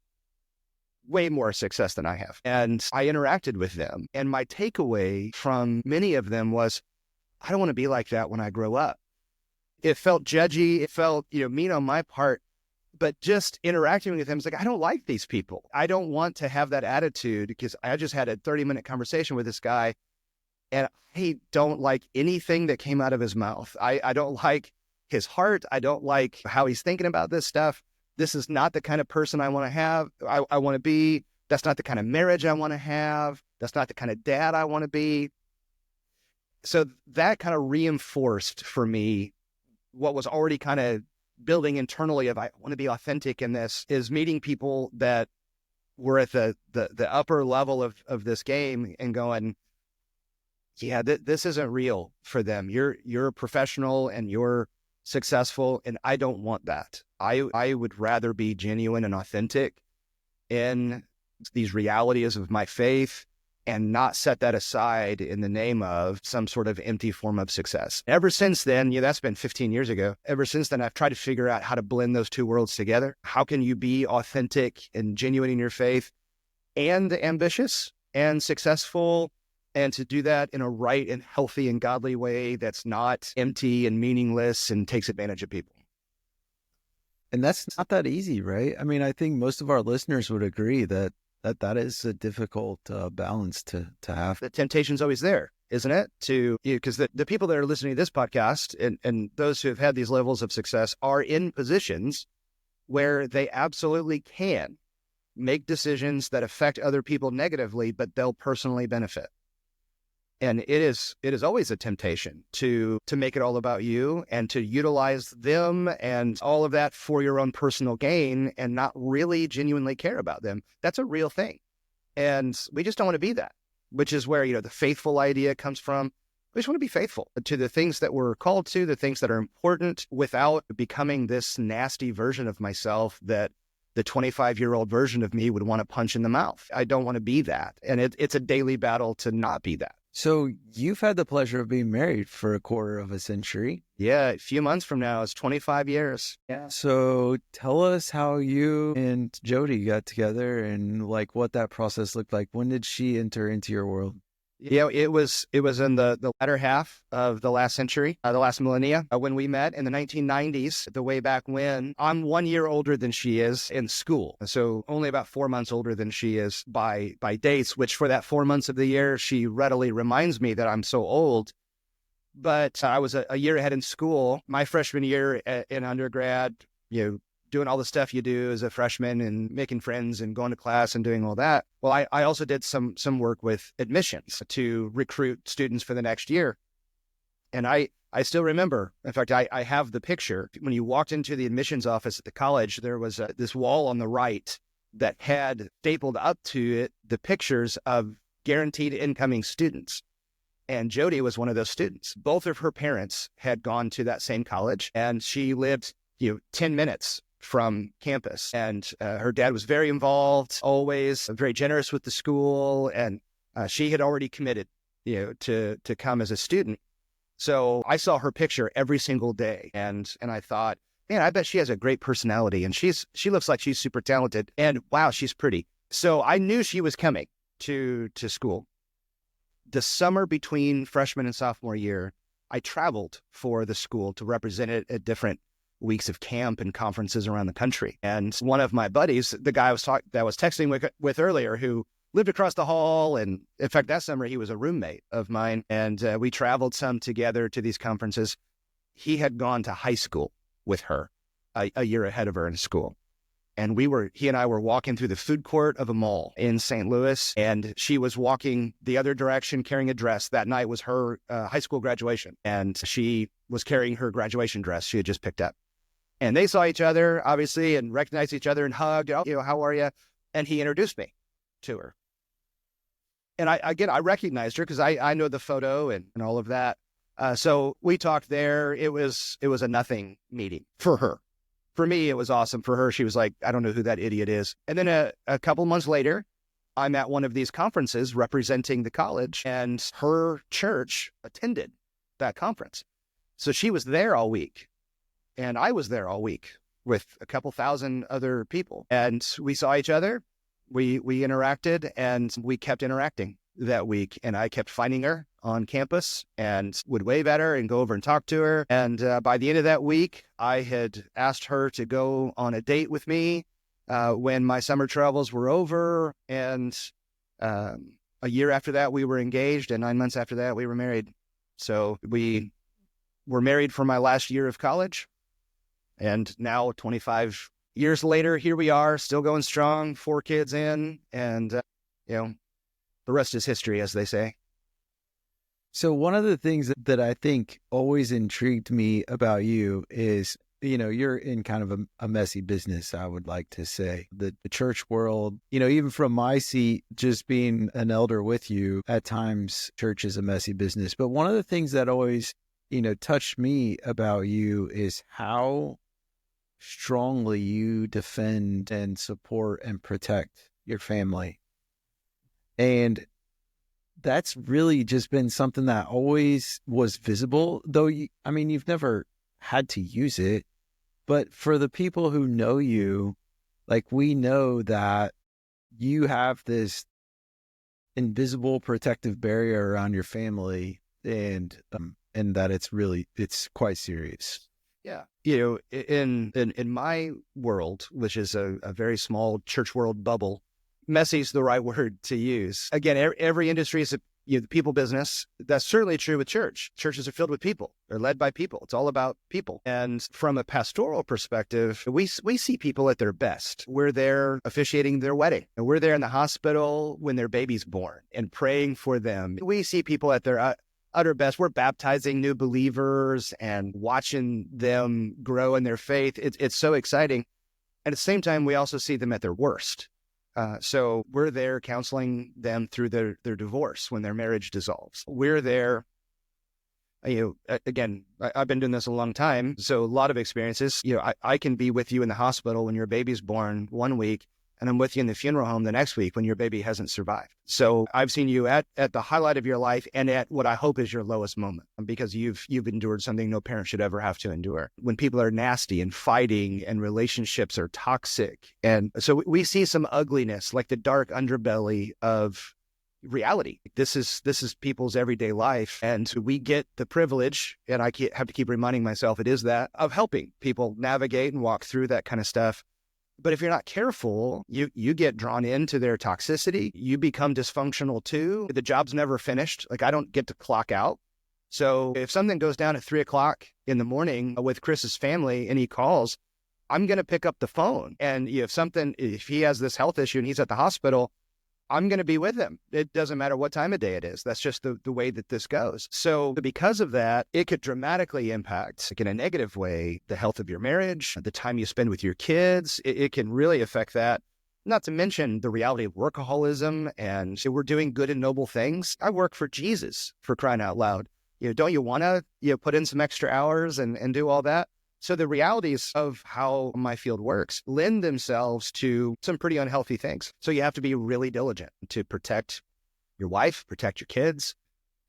way more success than I have. And I interacted with them. And my takeaway from many of them was, I don't want to be like that when I grow up. It felt judgy. It felt, mean on my part. But just interacting with them, it's like, I don't like these people. I don't want to have that attitude, because I just had a 30-minute conversation with this guy, and I don't like anything that came out of his mouth. I don't like his heart. I don't like how he's thinking about this stuff. This is not the kind of person I want to have. I want to be. That's not the kind of marriage I want to have. That's not the kind of dad I want to be. So that kind of reinforced for me what was already kind of building internally of, I want to be authentic in this, is meeting people that were at the upper level of this game and going, yeah, this isn't real for them. You're a professional and you're successful, and I don't want that. I would rather be genuine and authentic in these realities of my faith, and not set that aside in the name of some sort of empty form of success. Ever since then, that's been 15 years ago. Ever since then, I've tried to figure out how to blend those two worlds together. How can you be authentic and genuine in your faith and ambitious and successful, and to do that in a right and healthy and godly way that's not empty and meaningless and takes advantage of people? And that's not that easy, right? I mean, I think most of our listeners would agree that is a difficult balance to have. The temptation's always there, isn't it? Because the people that are listening to this podcast and those who have had these levels of success are in positions where they absolutely can make decisions that affect other people negatively, but they'll personally benefit. And it is always a temptation to make it all about you and to utilize them and all of that for your own personal gain and not really genuinely care about them. That's a real thing. And we just don't want to be that, which is where, the faithful idea comes from. We just want to be faithful to the things that we're called to, the things that are important, without becoming this nasty version of myself that the 25-year-old version of me would want to punch in the mouth. I don't want to be that. And it's a daily battle to not be that. So you've had the pleasure of being married for a quarter of a century. Yeah, a few months from now, it's 25 years. Yeah. So tell us how you and Jody got together and what that process looked like. When did she enter into your world? Yeah, it was in the latter half of the last century, the last millennia, when we met in the 1990s, the way back when. I'm 1 year older than she is in school, so only about 4 months older than she is by dates, which for that 4 months of the year, she readily reminds me that I'm so old. But I was a year ahead in school. My freshman year in undergrad, doing all the stuff you do as a freshman and making friends and going to class and doing all that. Well, I also did some work with admissions to recruit students for the next year. And I still remember, in fact, I have the picture. When you walked into the admissions office at the college, there was this wall on the right that had stapled up to it the pictures of guaranteed incoming students. And Jody was one of those students. Both of her parents had gone to that same college, and she lived 10 minutes from campus. And her dad was very involved, always very generous with the school. And she had already committed, to come as a student. So I saw her picture every single day. And I thought, man, I bet she has a great personality. And she looks like she's super talented. And wow, she's pretty. So I knew she was coming to school. The summer between freshman and sophomore year, I traveled for the school to represent it at different weeks of camp and conferences around the country. And one of my buddies, the guy that was texting with earlier, who lived across the hall, and in fact, that summer he was a roommate of mine, and we traveled some together to these conferences. He had gone to high school with her, a year ahead of her in school. And he and I were walking through the food court of a mall in St. Louis, and she was walking the other direction carrying a dress. That night was her high school graduation, and she was carrying her graduation dress she had just picked up. And they saw each other, obviously, and recognized each other and hugged. Oh, how are you? And he introduced me to her. And I recognized her because I know the photo and all of that. So we talked there. It was a nothing meeting for her. For me, it was awesome. For her, she was like, I don't know who that idiot is. And then a couple months later, I'm at one of these conferences representing the college, and her church attended that conference. So she was there all week, and I was there all week with a couple thousand other people. And we saw each other, we interacted, and we kept interacting that week. And I kept finding her on campus and would wave at her and go over and talk to her. And by the end of that week, I had asked her to go on a date with me when my summer travels were over. And a year after that, we were engaged. And 9 months after that, we were married. So we were married for my last year of college. And now 25 years later, here we are, still going strong, 4 kids in. And, the rest is history, as they say. So one of the things that I think always intrigued me about you is, you're in kind of a messy business, I would like to say. The church world, even from my seat, just being an elder with you, at times church is a messy business. But one of the things that always, touched me about you is how strongly you defend and support and protect your family. And that's really just been something that always was visible, though, you've never had to use it. But for the people who know you, like, we know that you have this invisible protective barrier around your family, and that it's quite serious. Yeah. In my world, which is a very small church world bubble, messy is the right word to use. Again, every industry is the people business. That's certainly true with church. Churches are filled with people. They're led by people. It's all about people. And from a pastoral perspective, we see people at their best. We're there officiating their wedding, and we're there in the hospital when their baby's born and praying for them. We see people at their utter best. We're baptizing new believers and watching them grow in their faith. It's so exciting. And at the same time, we also see them at their worst. So we're there counseling them through their divorce when their marriage dissolves. We're there, again, I've been doing this a long time, so a lot of experiences. I can be with you in the hospital when your baby's born one week, and I'm with you in the funeral home the next week when your baby hasn't survived. So I've seen you at the highlight of your life and at what I hope is your lowest moment, because you've endured something no parent should ever have to endure. When people are nasty and fighting and relationships are toxic. And so we see some ugliness, like the dark underbelly of reality. This is people's everyday life. And so we get the privilege, and I have to keep reminding myself it is that, of helping people navigate and walk through that kind of stuff. But if you're not careful, you get drawn into their toxicity. You become dysfunctional too. The job's never finished. Like, I don't get to clock out. So if something goes down at 3:00 in the morning with Chris's family and he calls, I'm going to pick up the phone. And if he has this health issue and he's at the hospital, I'm going to be with him. It doesn't matter what time of day it is. That's just the way that this goes. So because of that, it could dramatically impact, like in a negative way, the health of your marriage, the time you spend with your kids. It can really affect that. Not to mention the reality of workaholism, and we're doing good and noble things. I work for Jesus, for crying out loud. Don't you want to put in some extra hours and do all that? So the realities of how my field works lend themselves to some pretty unhealthy things. So you have to be really diligent to protect your wife, protect your kids,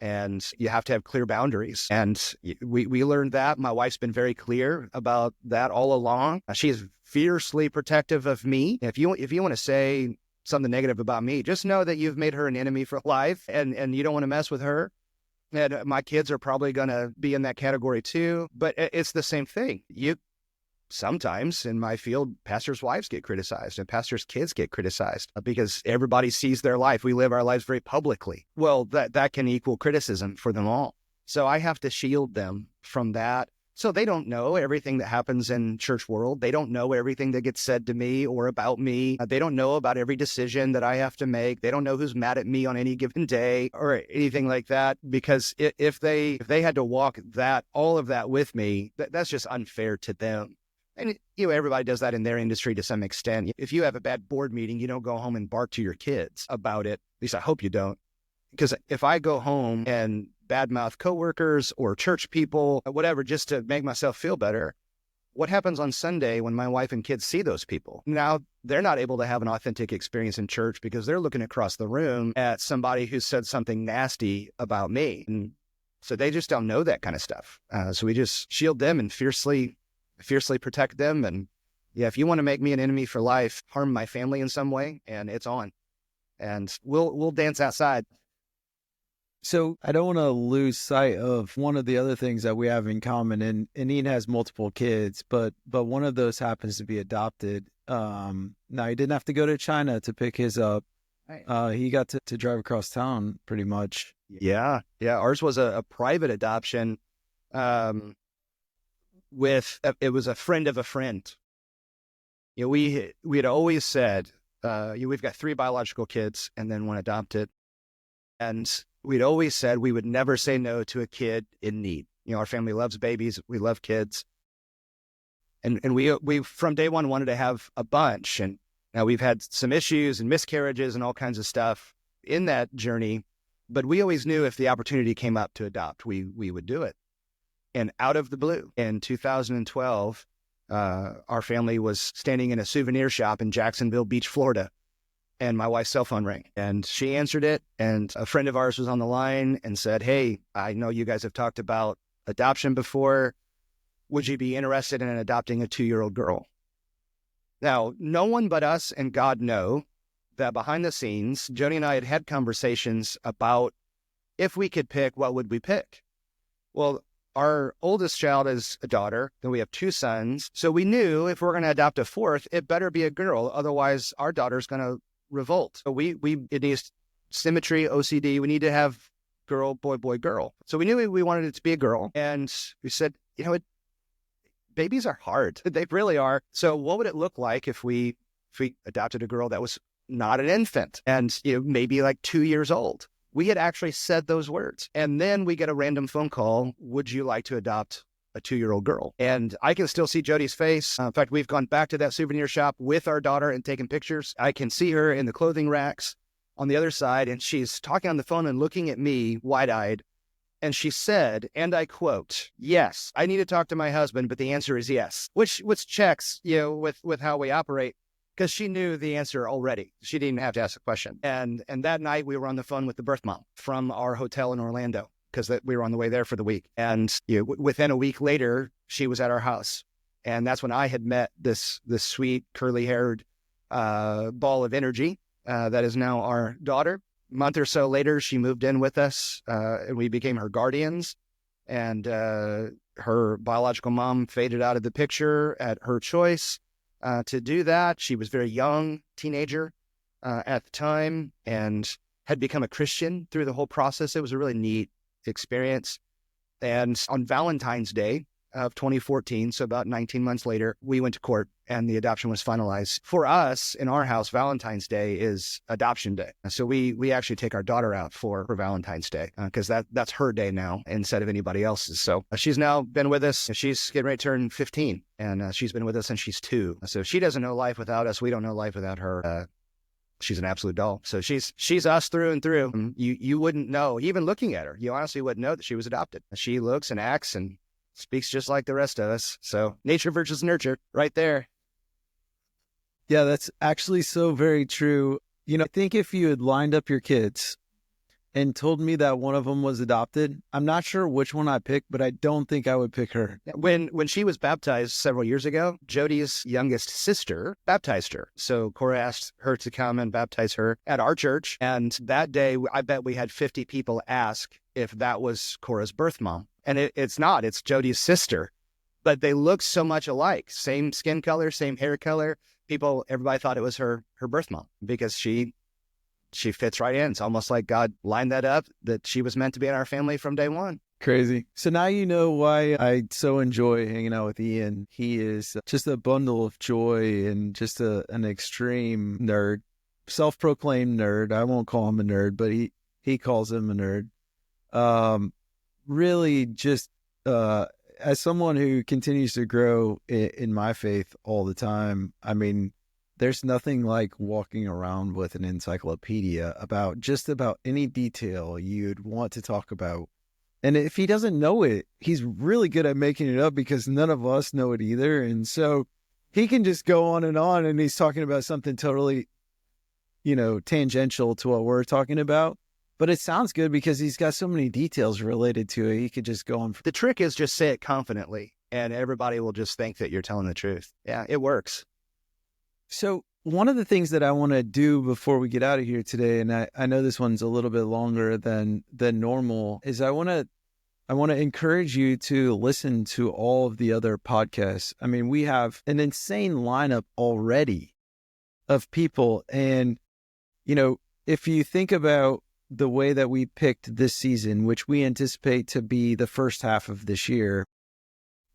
and you have to have clear boundaries. And we learned that. My wife's been very clear about that all along. She's fiercely protective of me. If you want to say something negative about me, just know that you've made her an enemy for life, and you don't want to mess with her. And my kids are probably going to be in that category too, but it's the same thing. sometimes in my field, pastors' wives get criticized and pastors' kids get criticized because everybody sees their life. We live our lives very publicly. Well, that can equal criticism for them all. So I have to shield them from that. So they don't know everything that happens in church world. They don't know everything that gets said to me or about me. They don't know about every decision that I have to make. They don't know who's mad at me on any given day or anything like that. Because if they had to walk all of that with me, that's just unfair to them. And everybody does that in their industry to some extent. If you have a bad board meeting, you don't go home and bark to your kids about it. At least I hope you don't. Because if I go home and badmouth coworkers or church people, whatever, just to make myself feel better, what happens on Sunday when my wife and kids see those people? Now, they're not able to have an authentic experience in church because they're looking across the room at somebody who said something nasty about me. And so they just don't know that kind of stuff. So we just shield them and fiercely protect them. And yeah, if you want to make me an enemy for life, harm my family in some way, and it's on. And we'll dance outside. So I don't want to lose sight of one of the other things that we have in common, and Ian has multiple kids, but one of those happens to be adopted. Now he didn't have to go to China to pick his up. He got to drive across town pretty much. Yeah. Ours was a private adoption. It was a friend of a friend. We had always said, we've got 3 biological kids and then 1 adopted. And we'd always said we would never say no to a kid in need. Our family loves babies. We love kids. And we from day one wanted to have a bunch. And now we've had some issues and miscarriages and all kinds of stuff in that journey. But we always knew if the opportunity came up to adopt, we would do it. And out of the blue, in 2012, our family was standing in a souvenir shop in Jacksonville Beach, Florida. And my wife's cell phone rang and she answered it. And a friend of ours was on the line and said, "Hey, I know you guys have talked about adoption before. Would you be interested in adopting a 2-year-old girl?" Now, no one but us and God know that behind the scenes, Jody and I had conversations about if we could pick, what would we pick? Well, our oldest child is a daughter, then we have 2 sons. So we knew if we're going to adopt a 4th, it better be a girl. Otherwise, our daughter's going to revolt. So it needs symmetry, OCD. We need to have girl, boy, boy, girl. So we knew we wanted it to be a girl. And we said, babies are hard. They really are. So what would it look like if we adopted a girl that was not an infant and maybe like 2 years old? We had actually said those words. And then we get a random phone call. Would you like to adopt a 2-year-old girl? And I can still see Jody's face. In fact, we've gone back to that souvenir shop with our daughter and taken pictures. I can see her in the clothing racks on the other side, and she's talking on the phone and looking at me wide-eyed. And she said, and I quote, "Yes, I need to talk to my husband, but the answer is yes," which checks, with how we operate, because she knew the answer already. She didn't have to ask a question. And that night we were on the phone with the birth mom from our hotel in Orlando, because we were on the way there for the week. And within a week later, she was at our house. And that's when I had met this sweet, curly-haired ball of energy that is now our daughter. A month or so later, she moved in with us, and we became her guardians. And her biological mom faded out of the picture at her choice to do that. She was very young, teenager at the time, and had become a Christian through the whole process. It was a really neat experience. And on Valentine's Day of 2014, so about 19 months later, we went to court and the adoption was finalized. For us, in our house, Valentine's Day is adoption day. So we actually take our daughter out for Valentine's Day because that's her day now instead of anybody else's. So she's now been with us. She's getting ready to turn 15, and she's been with us since she's 2. So she doesn't know life without us. We don't know life without her. She's an absolute doll. So she's us through and through. You wouldn't know, even looking at her, you honestly wouldn't know that she was adopted. She looks and acts and speaks just like the rest of us. So nature versus nurture right there. Yeah, that's actually so very true. I think if you had lined up your kids and told me that one of them was adopted, I'm not sure which one I picked, but I don't think I would pick her. When she was baptized several years ago, Jody's youngest sister baptized her. So Cora asked her to come and baptize her at our church. And that day, I bet we had 50 people ask if that was Cora's birth mom. And it's not. It's Jody's sister. but they look so much alike. Same skin color, same hair color. Everybody thought it was her birth mom because she fits right in. It's almost like God lined that up, that she was meant to be in our family from day one. Crazy. So now you know why I so enjoy hanging out with Ian. He is just a bundle of joy and just an extreme nerd, self-proclaimed nerd. I won't call him a nerd, but he calls him a nerd. Really just as someone who continues to grow in my faith all the time, I mean, there's nothing like walking around with an encyclopedia about just about any detail you'd want to talk about. And if he doesn't know it, he's really good at making it up because none of us know it either. And so he can just go on and he's talking about something totally, tangential to what we're talking about. But it sounds good because he's got so many details related to it. He could just go on. The trick is just say it confidently and everybody will just think that you're telling the truth. Yeah, it works. So one of the things that I want to do before we get out of here today, and I know this one's a little bit longer than normal, is I want to encourage you to listen to all of the other podcasts. I mean, we have an insane lineup already of people. And, if you think about the way that we picked this season, which we anticipate to be the first half of this year,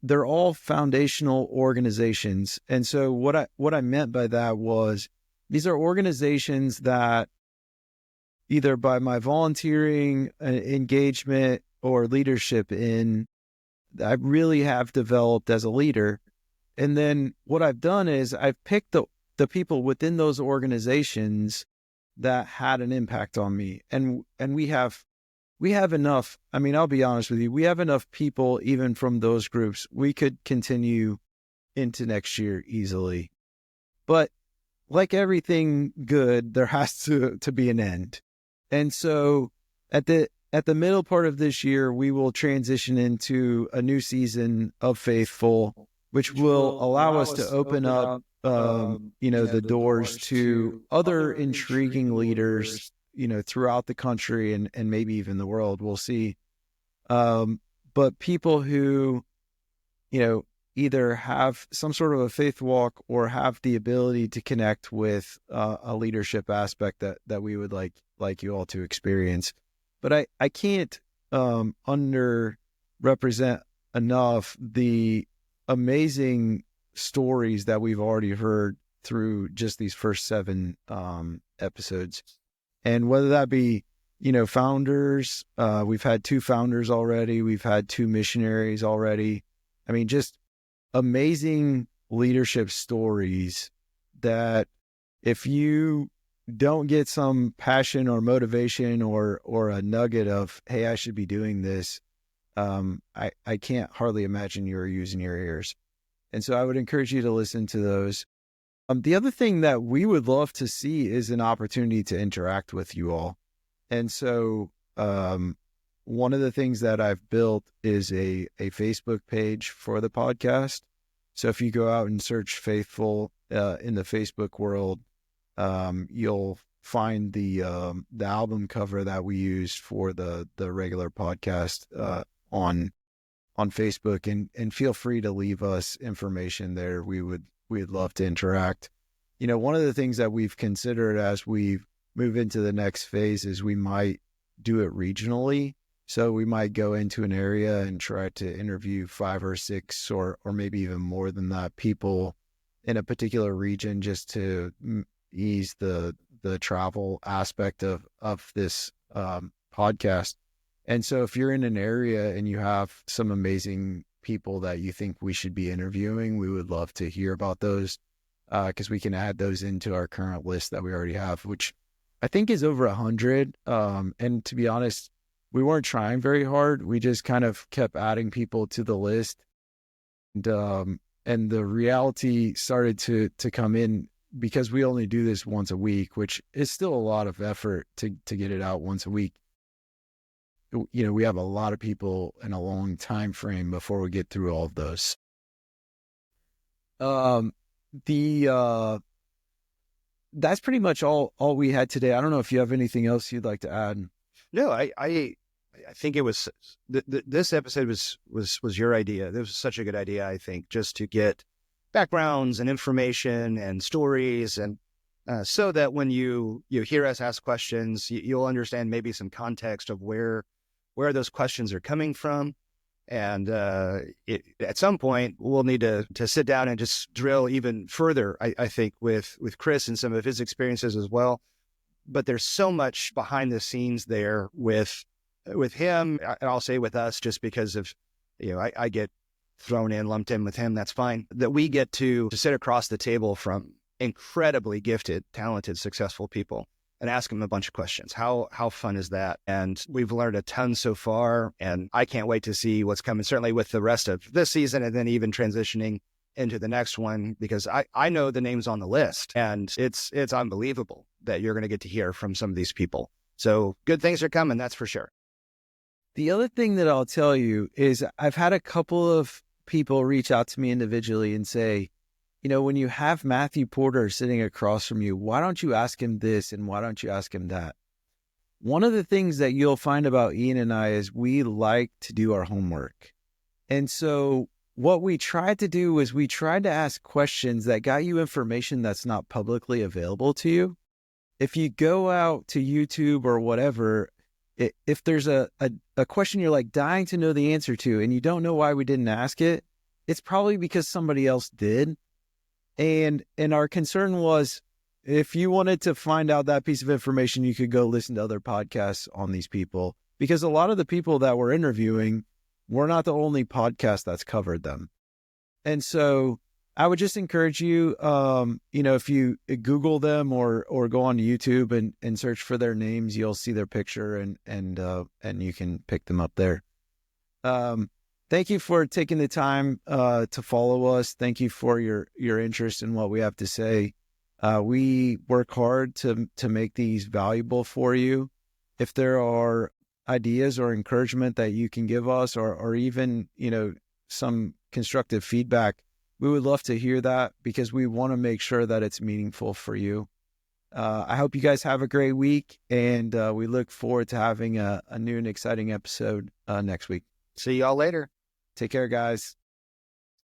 they're all foundational organizations. And so what I meant by that was these are organizations that either by my volunteering, engagement, or leadership I really have developed as a leader. And then what I've done is I've picked the people within those organizations that had an impact on me. And we have enough. I mean, I'll be honest with you. We have enough people, even from those groups. We could continue into next year easily. But like everything good, there has to be an end. And so at the middle part of this year, we will transition into a new season of Faithful, which will allow us to open up, the doors to other intriguing leaders, throughout the country and maybe even the world. We'll see. But people who, either have some sort of a faith walk or have the ability to connect with a leadership aspect that we would like you all to experience. But I can't underrepresent enough the amazing stories that we've already heard through just these first 7 episodes. And whether that be, founders, we've had 2 founders already. We've had 2 missionaries already. I mean, just amazing leadership stories that if you don't get some passion or motivation or a nugget of, hey, I should be doing this, I can't hardly imagine you're using your ears. And so I would encourage you to listen to those. The other thing that we would love to see is an opportunity to interact with you all. And so one of the things that I've built is a Facebook page for the podcast. So if you go out and search Faithful in the Facebook world, you'll find the album cover that we used for the regular podcast on Facebook, and feel free to leave us information there. We'd love to interact. One of the things that we've considered as we move into the next phase is we might do it regionally. So we might go into an area and try to interview 5 or 6 or maybe even more than that people in a particular region, just to ease the travel aspect of this podcast. And so if you're in an area and you have some amazing people that you think we should be interviewing, we would love to hear about those, because we can add those into our current list that we already have, which I think is over 100. And to be honest, we weren't trying very hard. We just kind of kept adding people to the list. And the reality started to come in because we only do this once a week, which is still a lot of effort to get it out once a week. We have a lot of people and a long time frame before we get through all of those. That's pretty much all we had today. I don't know if you have anything else you'd like to add. No, I I think it was this episode was your idea. This was such a good idea, I think, just to get backgrounds and information and stories, and so that when you hear us ask questions, you'll understand maybe some context of where those questions are coming from. And at some point, we'll need to sit down and just drill even further, I think, with Chris and some of his experiences as well. But there's so much behind the scenes there with him, and I'll say with us, just because of, I get lumped in with him, that's fine, that we get to sit across the table from incredibly gifted, talented, successful people and ask them a bunch of questions. How fun is that? And we've learned a ton so far, and I can't wait to see what's coming, certainly with the rest of this season, and then even transitioning into the next one, because I know the names on the list, and it's unbelievable that you're going to get to hear from some of these people. So good things are coming, that's for sure. The other thing that I'll tell you is I've had a couple of people reach out to me individually and say, when you have Matthew Porter sitting across from you, why don't you ask him this and why don't you ask him that? One of the things that you'll find about Ian and I is we like to do our homework. And so what we tried to do is we tried to ask questions that got you information that's not publicly available to you. If you go out to YouTube or whatever, if there's a question you're like dying to know the answer to and you don't know why we didn't ask it, it's probably because somebody else did. And our concern was, if you wanted to find out that piece of information, you could go listen to other podcasts on these people, because a lot of the people that we're interviewing, we're not the only podcast that's covered them. And so I would just encourage you, if you Google them or go on YouTube and search for their names, you'll see their picture and you can pick them up there. Thank you for taking the time to follow us. Thank you for your interest in what we have to say. We work hard to make these valuable for you. If there are ideas or encouragement that you can give us, or even, some constructive feedback, we would love to hear that, because we want to make sure that it's meaningful for you. I hope you guys have a great week, and we look forward to having a new and exciting episode next week. See y'all later. Take care, guys.